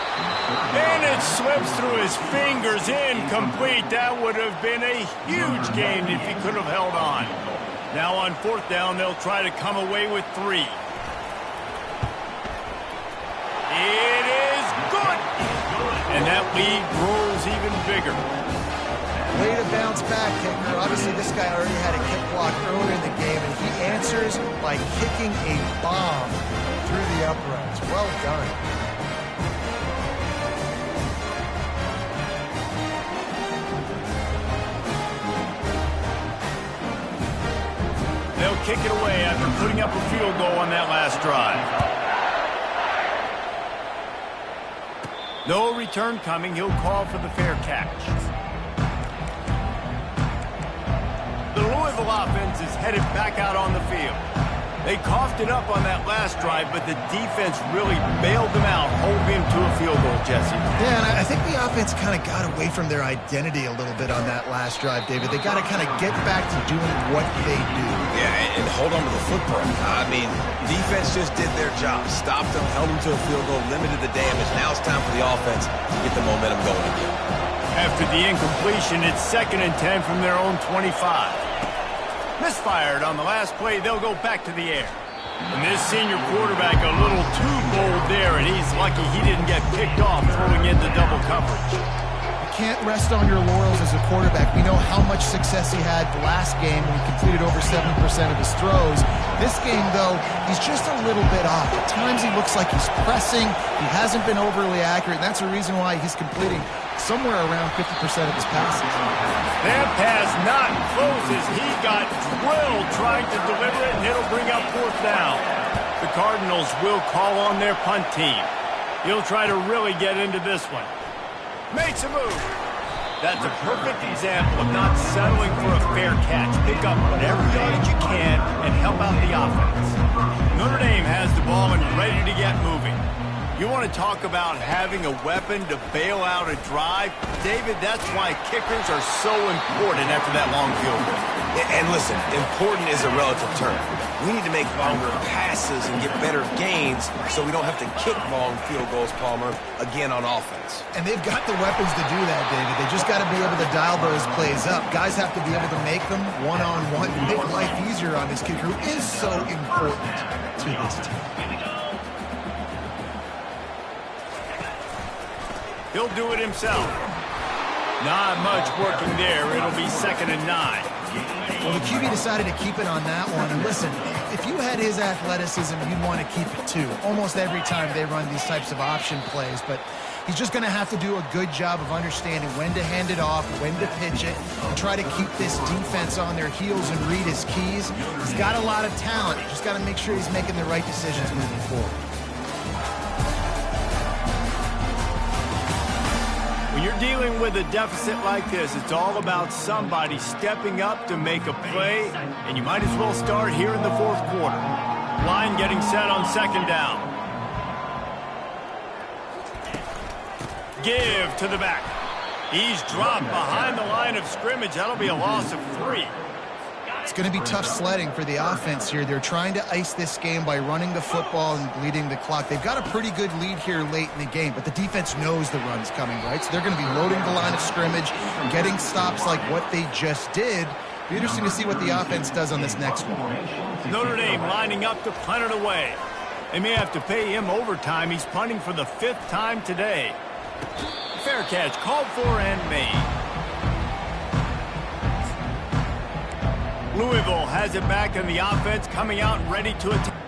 And it slips through his fingers, incomplete. That would have been a huge gain if he could have held on. Now on 4th down, they'll try to come away with 3. It is good. And that lead grows even bigger. Way to bounce back, kicker. Obviously, this guy already had a kick block earlier in the game, and he answers by kicking a bomb through the uprights. Well done. They'll kick it away after putting up a field goal on that last drive. No return coming. He'll call for the fair catch. The Louisville offense is headed back out on the field. They coughed it up on that last drive, but the defense really bailed them out, holding to a field goal, Jesse. Yeah, and I think the offense kind of got away from their identity a little bit on that last drive, David. They got to kind of get back to doing what they do. Yeah, and hold on to the footprint. I mean, defense just did their job. Stopped them, held them to a field goal, limited the damage. Now it's time for the offense to get the momentum going again. After the incompletion, it's 2nd and 10 from their own 25. Misfired on the last play. They'll go back to the air. And this senior quarterback a little too bold there, and he's lucky he didn't get picked off throwing into double coverage. You can't rest on your laurels as a quarterback. We know how much success he had the last game when he completed over 70% of his throws. This game, though, he's just a little bit off. At times he looks like he's pressing. He hasn't been overly accurate, and that's the reason why he's completing somewhere around 50% of his passes. That pass not close as he got drilled trying to deliver it, and it'll bring up 4th down. The Cardinals will call on their punt team. He'll try to really get into this one. Makes a move. That's a perfect example of not settling for a fair catch. Pick up whatever yardage you can and help out the offense. Notre Dame has the ball and ready to get moving. You want to talk about having a weapon to bail out a drive? David, that's why kickers are so important after that long field goal. And listen, important is a relative term. We need to make longer passes and get better gains so we don't have to kick long field goals, Palmer, again on offense. And they've got the weapons to do that, David. They just got to be able to dial those plays up. Guys have to be able to make them one-on-one and make life easier on this kicker who is so important to this team. He'll do it himself. Not much working there. It'll be 2nd and 9. Well, the QB decided to keep it on that one. And listen, if you had his athleticism, you'd want to keep it too. Almost every time they run these types of option plays. But he's just going to have to do a good job of understanding when to hand it off, when to pitch it, and try to keep this defense on their heels and read his keys. He's got a lot of talent. Just got to make sure he's making the right decisions moving forward. When you're dealing with a deficit like this, it's all about somebody stepping up to make a play, and you might as well start here in the 4th quarter. Line getting set on 2nd down. Give to the back. He's dropped behind the line of scrimmage. That'll be a loss of 3. It's going to be tough sledding for the offense here. They're trying to ice this game by running the football and bleeding the clock. They've got a pretty good lead here late in the game, but the defense knows the run's coming, right? So they're going to be loading the line of scrimmage, getting stops like what they just did, Be interesting to see what the offense does on this next one. Notre Dame lining up to punt it away. They may have to pay him overtime. He's punting for the 5th time today. Fair catch called for and made. Louisville has it back in the offense, coming out and ready to attack.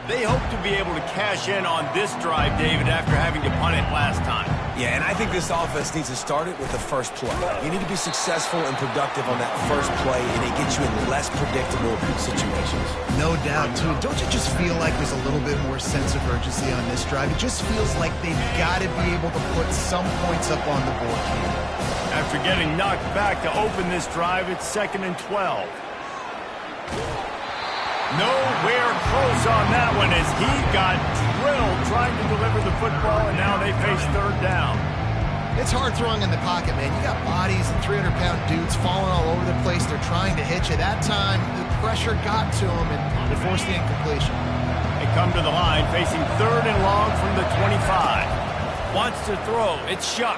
They hope to be able to cash in on this drive, David, after having to punt it last time. Yeah, and I think this offense needs to start it with the first play. You need to be successful and productive on that first play, and it gets you in less predictable situations. No doubt, too. Don't you just feel like there's a little bit more sense of urgency on this drive? It just feels like they've got to be able to put some points up on the board here. After getting knocked back to open this drive, it's 2nd and 12. Nowhere close on that one as he got drilled trying to deliver the football, and now they face 3rd down. It's hard throwing in the pocket, man. You got bodies and 300-pound dudes falling all over the place. They're trying to hit you. That time, the pressure got to them, and they forced the incompletion. They come to the line facing 3rd and long from the 25. Wants to throw. It's Shuck.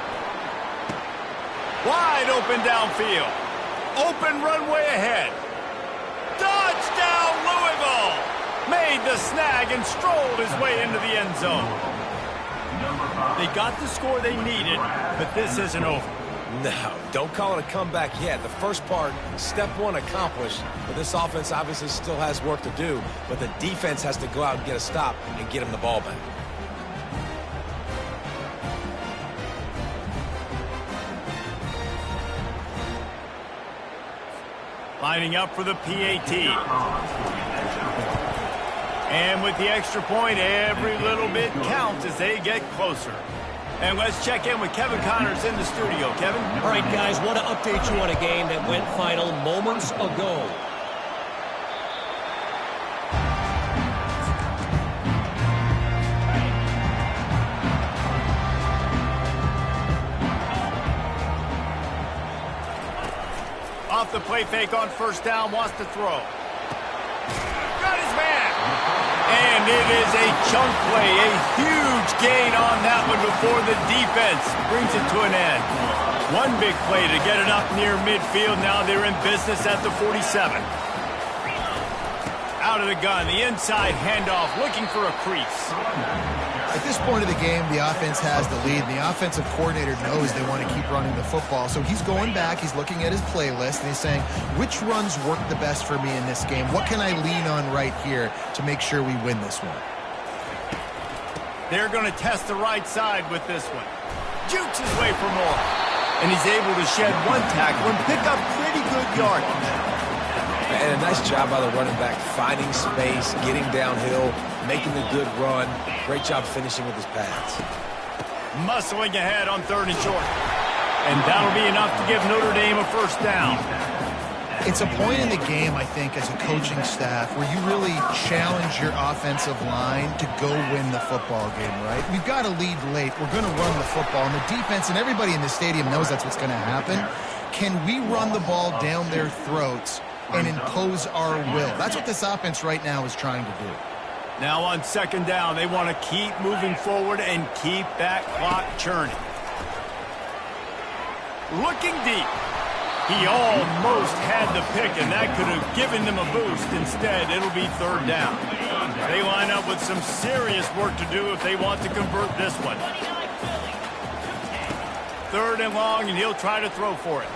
Wide open downfield. Open runway ahead. Touchdown, Louisville! Made the snag and strolled his way into the end zone. They got the score they needed, but this isn't over. No, don't call it a comeback yet. The first part, step 1 accomplished, but this offense obviously still has work to do, but the defense has to go out and get a stop and get him the ball back. Lining up for the PAT. And with the extra point, every little bit counts as they get closer. And let's check in with Kevin Connors in the studio. Kevin? All right, guys, want to update you on a game that went final moments ago. Off the play fake on 1st down, wants to throw. Got his man. And it is a chunk play, a huge gain on that one before the defense brings it to an end. One big play to get it up near midfield. Now they're in business at the 47. Out of the gun, the inside handoff, looking for a crease. At this point of the game, the offense has the lead, and the offensive coordinator knows they want to keep running the football. So he's going back, he's looking at his playlist, and he's saying, which runs work the best for me in this game? What can I lean on right here to make sure we win this one? They're going to test the right side with this one. Jukes his way for more. And he's able to shed one tackle and pick up pretty good yardage. And a nice job by the running back, finding space, getting downhill, making a good run. Great job finishing with his pads. Muscling ahead on 3rd and short. And that'll be enough to give Notre Dame a 1st down. It's a point in the game, I think, as a coaching staff where you really challenge your offensive line to go win the football game, right? We've got to lead late. We're going to run the football. And the defense and everybody in the stadium knows that's what's going to happen. Can we run the ball down their throats and impose our will? That's what this offense right now is trying to do. Now on 2nd down, they want to keep moving forward and keep that clock churning. Looking deep. He almost had the pick, and that could have given them a boost. Instead, it'll be 3rd down. They line up with some serious work to do if they want to convert this one. 3rd and long, and he'll try to throw for it.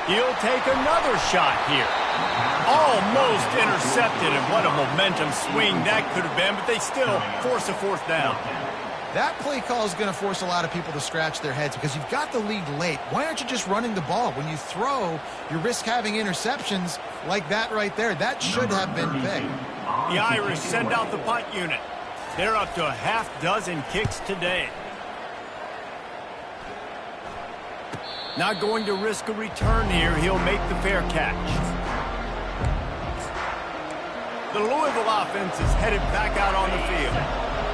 He'll take another shot here. Almost intercepted, and what a momentum swing that could have been, but they still force a 4th down. That play call is going to force a lot of people to scratch their heads because you've got the lead late. Why aren't you just running the ball? When you throw, you risk having interceptions like that right there. That should have been big. The Irish send out the punt unit. They're up to a half-dozen kicks today. Not going to risk a return here. He'll make the fair catch. The Louisville offense is headed back out on the field.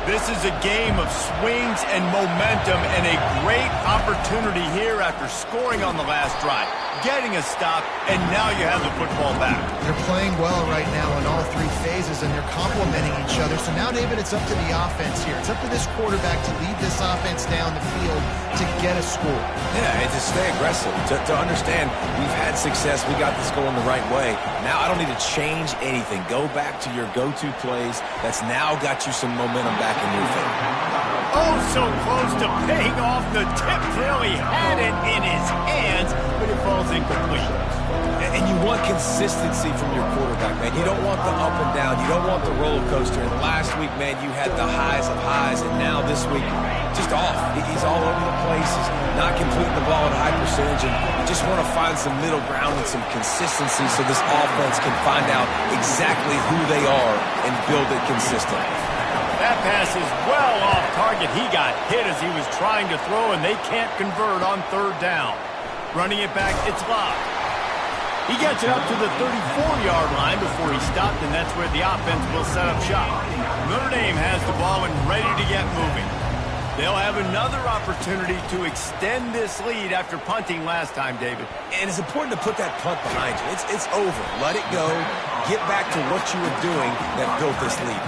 This is a game of swings and momentum and a great opportunity here after scoring on the last drive, getting a stop, and now you have the football back. They're playing well right now in all three phases, and they're complementing each other. So now, David, it's up to the offense here. It's up to this quarterback to lead this offense down the field to get a score. Yeah, and to stay aggressive, to understand we've had success, we got this going the right way. Now I don't need to change anything. Go back to your go-to plays. That's now got you some momentum back in your favor. Oh, so close to paying off the tip drill. He had it in his hands, but it falls incomplete. And you want consistency from your quarterback, man. You don't want the up and down. You don't want the roller coaster. And last week, man, you had the highs of highs, and now this week, just off. He's all over the place. He's not completing the ball at a high percentage, and you just want to find some middle ground and some consistency so this offense can find out exactly who they are and build it consistently. That pass is well off target. He got hit as he was trying to throw, and they can't convert on third down. Running it back, it's locked. He gets it up to the 34-yard line before he stopped, and that's where the offense will set up shop. Notre Dame has the ball and ready to get moving. They'll have another opportunity to extend this lead after punting last time, David. And it's important to put that punt behind you. It's over. Let it go. Get back to what you were doing that built this lead.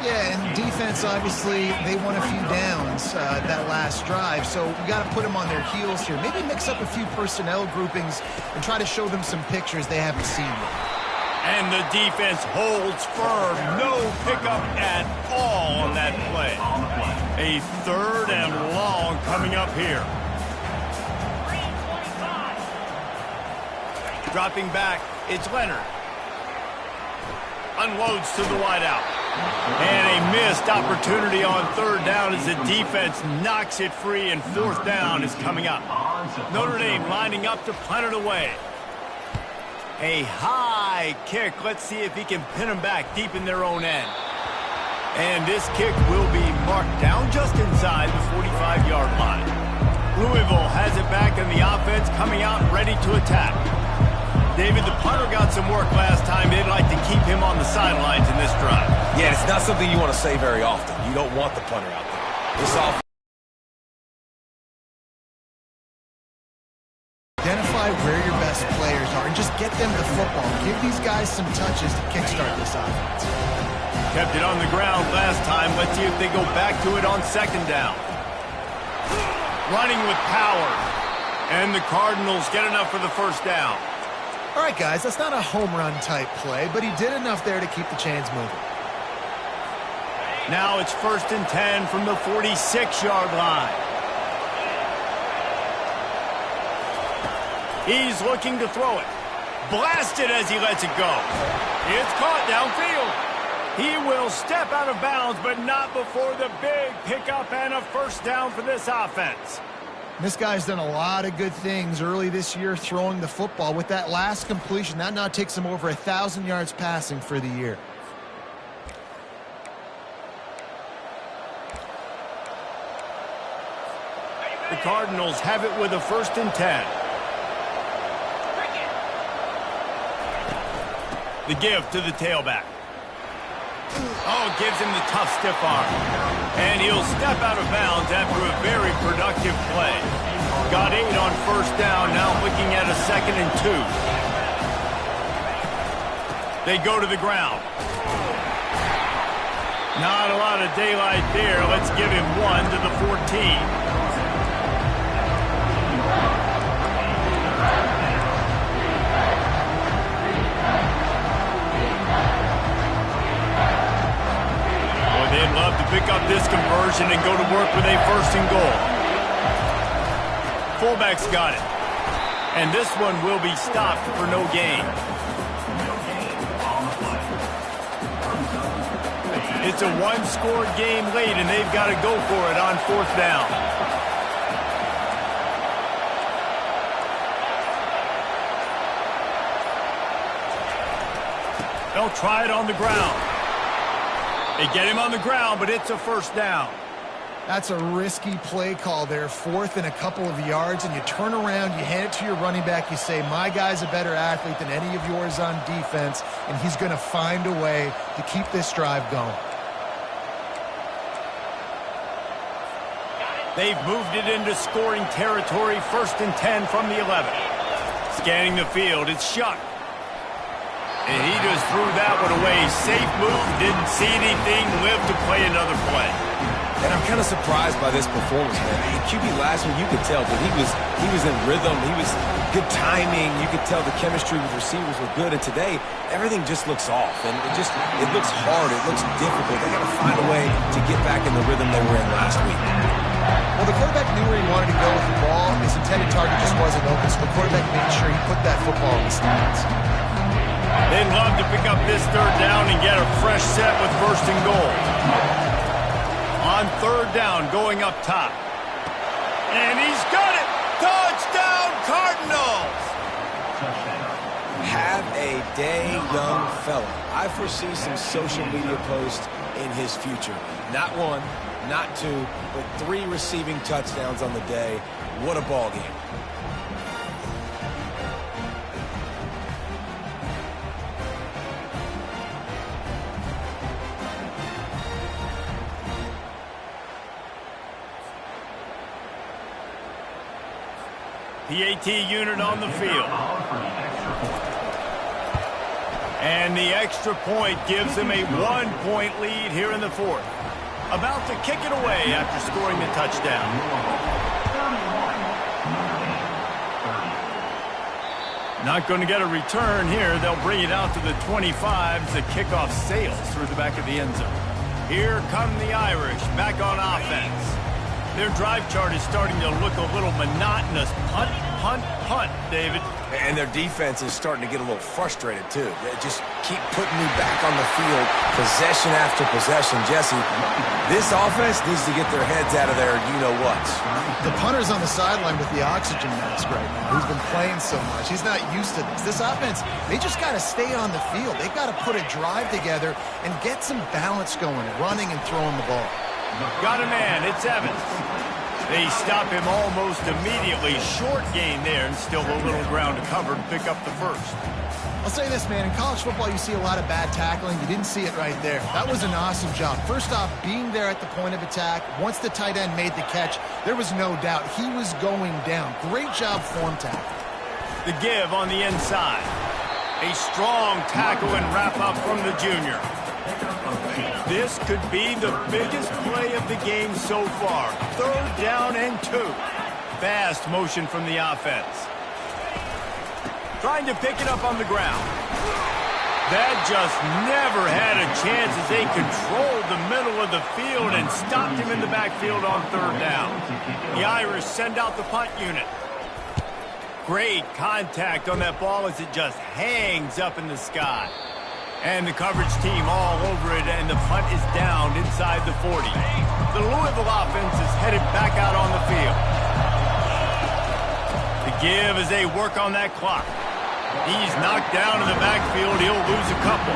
Yeah, and defense, obviously, they won a few downs that last drive, so we got to put them on their heels here. Maybe mix up a few personnel groupings and try to show them some pictures they haven't seen yet. And the defense holds firm. No pickup at all on that play. A third and long coming up here. Dropping back, it's Leonard. Unloads to the wideout. And a missed opportunity on third down as the defense knocks it free, and fourth down is coming up. Notre Dame lining up to punt it away. A high kick. Let's see if he can pin them back deep in their own end. And this kick will be marked down just inside the 45-yard line. Louisville has it back, and the offense coming out ready to attack. David, the punter got some work last time. They'd like to keep him on the sidelines in this drive. Yeah, it's not something you want to say very often. You don't want the punter out there. This offense. Identify where your best players are and just get them the football. Give these guys some touches to kickstart this offense. Kept it on the ground last time. Let's see if they go back to it on second down. Running with power. And the Cardinals get enough for the first down. All right, guys, that's not a home run type play, but he did enough there to keep the chains moving. Now it's 1st and 10 from the 46-yard line. He's looking to throw it. Blasted as he lets it go. It's caught downfield. He will step out of bounds, but not before the big pickup and a first down for this offense. This guy's done a lot of good things early this year throwing the football. With that last completion, that now takes him over 1,000 yards passing for the year. The Cardinals have it with a 1st and 10. The give to the tailback. Oh, gives him the tough stiff arm. And he'll step out of bounds after a very productive play. Got 8 on first down, now looking at a 2nd and 2. They go to the ground. Not a lot of daylight there. Let's give him 1 to the 14. They'd love to pick up this conversion and go to work with a 1st and goal. Fullback's got it. And this one will be stopped for no gain. It's a one-score game late, and they've got to go for it on 4th down. They'll try it on the ground. They get him on the ground, but it's a 1st down. That's a risky play call there, 4th and a couple of yards, and you turn around, you hand it to your running back, you say, my guy's a better athlete than any of yours on defense, and he's going to find a way to keep this drive going. They've moved it into scoring territory, 1st and 10 from the 11. Scanning the field, it's Shuck. And he just threw that one away. Safe move, didn't see anything, lived to play another play. And I'm kind of surprised by this performance, man. QB last week, you could tell that he was in rhythm. He was good timing. You could tell the chemistry with receivers were good. And today, everything just looks off. And it looks hard. It looks difficult. They got to find a way to get back in the rhythm they were in last week. Well, the quarterback knew where he wanted to go with the ball. His intended target just wasn't open, so the quarterback made sure he put that football in the stands. They'd love to pick up this 3rd down and get a fresh set with 1st and goal. On 3rd down, going up top. And he's got it! Touchdown, Cardinals! Have a day, young fella. I foresee some social media posts in his future. Not 1, not 2, but 3 receiving touchdowns on the day. What a ball game. PAT unit on the field. And the extra point gives them a 1-point lead here in the 4th. About to kick it away after scoring the touchdown. Not going to get a return here. They'll bring it out to the 25 as the kickoff sails through the back of the end zone. Here come the Irish back on offense. Their drive chart is starting to look a little monotonous. Punt, punt, punt, David. And their defense is starting to get a little frustrated, too. They just keep putting me back on the field, possession after possession. Jesse, this offense needs to get their heads out of their you-know-whats. The punter's on the sideline with the oxygen mask right now. He's been playing so much. He's not used to this. This offense, they just got to stay on the field. They got to put a drive together and get some balance going, running and throwing the ball. Got a man, it's Evans. They stop him almost immediately. Short gain there, and still a little ground to cover to pick up the 1st. I'll say this, man. In college football, you see a lot of bad tackling. You didn't see it right there. That was an awesome job. First off, being there at the point of attack. Once the tight end made the catch, there was no doubt he was going down. Great job form tackle. The give on the inside. A strong tackle and wrap up from the junior. This could be the biggest play of the game so far. 3rd down and 2. Fast motion from the offense. Trying to pick it up on the ground. That just never had a chance as they controlled the middle of the field and stopped him in the backfield on 3rd down. The Irish send out the punt unit. Great contact on that ball as it just hangs up in the sky. And the coverage team all over it, and the punt is down inside the 40. The Louisville offense is headed back out on the field. The give as they work on that clock. He's knocked down in the backfield. He'll lose a couple.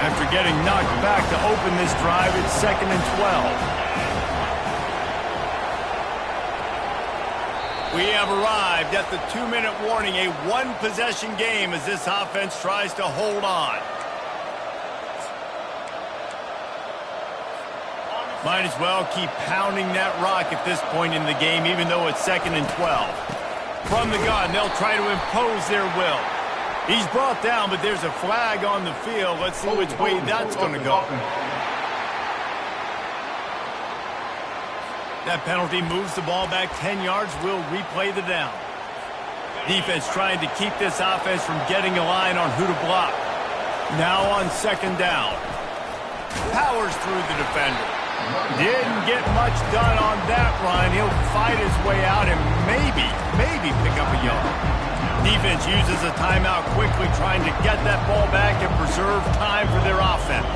After getting knocked back to open this drive, it's 2nd and 12. We have arrived at the 2-minute warning, a 1-possession game as this offense tries to hold on. Might as well keep pounding that rock at this point in the game, even though it's 2nd and 12. From the gun, they'll try to impose their will. He's brought down, but there's a flag on the field. Let's see which way that's going to go. That penalty moves the ball back 10 yards. We'll replay the down. Defense trying to keep this offense from getting a line on who to block. Now on 2nd down. Powers through the defender. Didn't get much done on that run. He'll fight his way out and maybe pick up a yard. Defense uses a timeout quickly, trying to get that ball back and preserve time for their offense.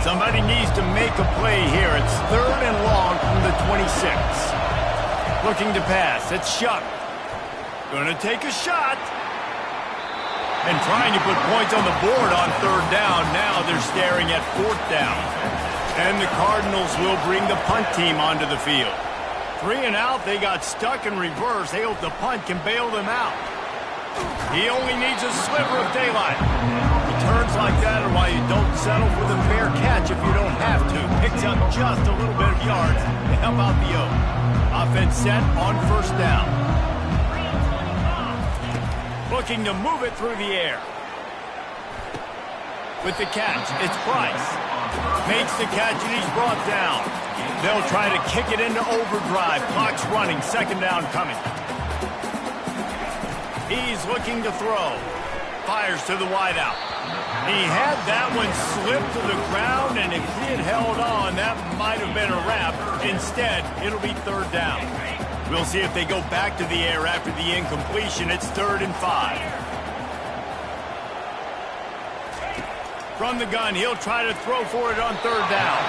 Somebody needs to make a play here. It's 3rd and long from the 26. Looking to pass. It's Shuck. Going to take a shot. And trying to put points on the board on 3rd down. Now they're staring at 4th down. And the Cardinals will bring the punt team onto the field. 3 and out. They got stuck in reverse. They hope the punt can bail them out. He only needs a sliver of daylight. Returns like that are why you don't settle for the fair catch if you don't have to. Picks up just a little bit of yards to help out the Oak. Offense set on 1st down. Looking to move it through the air. With the catch, it's Price. Makes the catch and he's brought down. They'll try to kick it into overdrive. Clock's running. 2nd down coming. He's looking to throw. Fires to the wideout. He had that one slip to the ground, and if he had held on, that might have been a wrap. Instead, it'll be 3rd down. We'll see if they go back to the air after the incompletion. It's 3rd and 5. From the gun, he'll try to throw for it on 3rd down.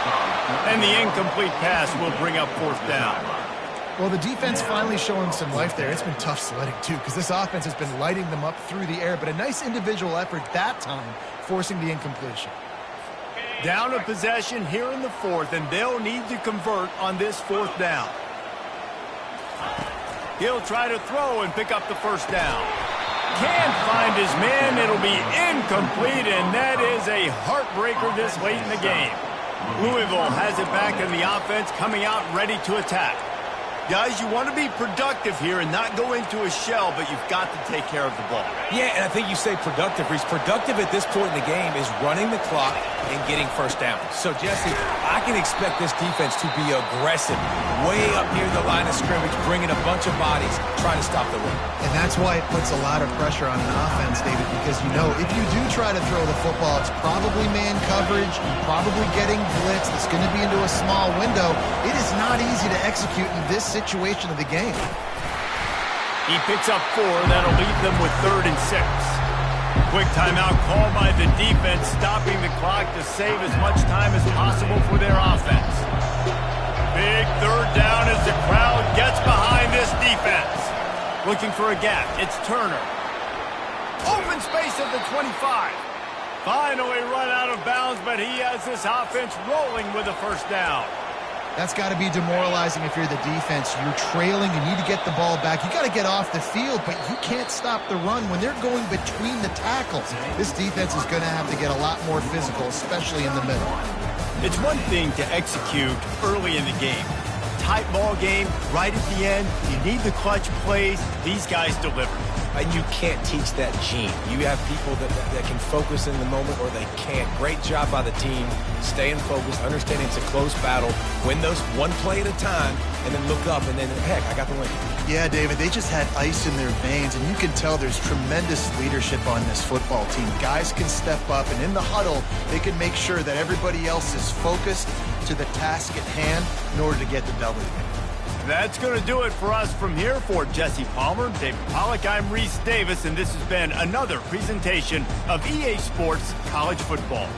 And the incomplete pass will bring up 4th down. Well, the defense finally showing some life there. It's been tough sledding, too, because this offense has been lighting them up through the air. But a nice individual effort that time, forcing the incompletion. Down a possession here in the 4th, and they'll need to convert on this 4th down. He'll try to throw and pick up the 1st down. Can't find his man. It'll be incomplete, and that is a heartbreaker this late in the game. Louisville has it back in the offense, coming out ready to attack. Guys, you want to be productive here and not go into a shell, but you've got to take care of the ball. Yeah, and I think you say productive. He's productive at this point in the game is running the clock and getting 1st down. So, Jesse, I can expect this defense to be aggressive, way up near the line of scrimmage, bringing a bunch of bodies, trying to stop the run. And that's why it puts a lot of pressure on an offense, David, because you know if you do try to throw the football, it's probably man coverage, probably getting blitzed. It's going to be into a small window. It is not easy to execute in this situation of the game. He picks up 4. That'll leave them with 3rd and 6. Quick timeout called by the defense, stopping the clock to save as much time as possible for their offense. Big 3rd down as the crowd gets behind this defense. Looking for a gap. It's Turner. Open space at the 25. Finally run out of bounds, but he has this offense rolling with a 1st down. That's got to be demoralizing if you're the defense. You're trailing, you need to get the ball back. You got to get off the field, but you can't stop the run when they're going between the tackles. This defense is going to have to get a lot more physical, especially in the middle. It's one thing to execute early in the game. Tight ball game, right at the end. You need the clutch plays. These guys deliver. And you can't teach that gene. You have people that can focus in the moment or they can't. Great job by the team, staying focused, understanding it's a close battle, win those one play at a time, and then look up and then, heck, I got the win. Yeah, David, they just had ice in their veins, and you can tell there's tremendous leadership on this football team. Guys can step up, and in the huddle, they can make sure that everybody else is focused to the task at hand in order to get the W. That's going to do it for us from here. For Jesse Palmer, David Pollack, I'm Reese Davis, and this has been another presentation of EA Sports College Football.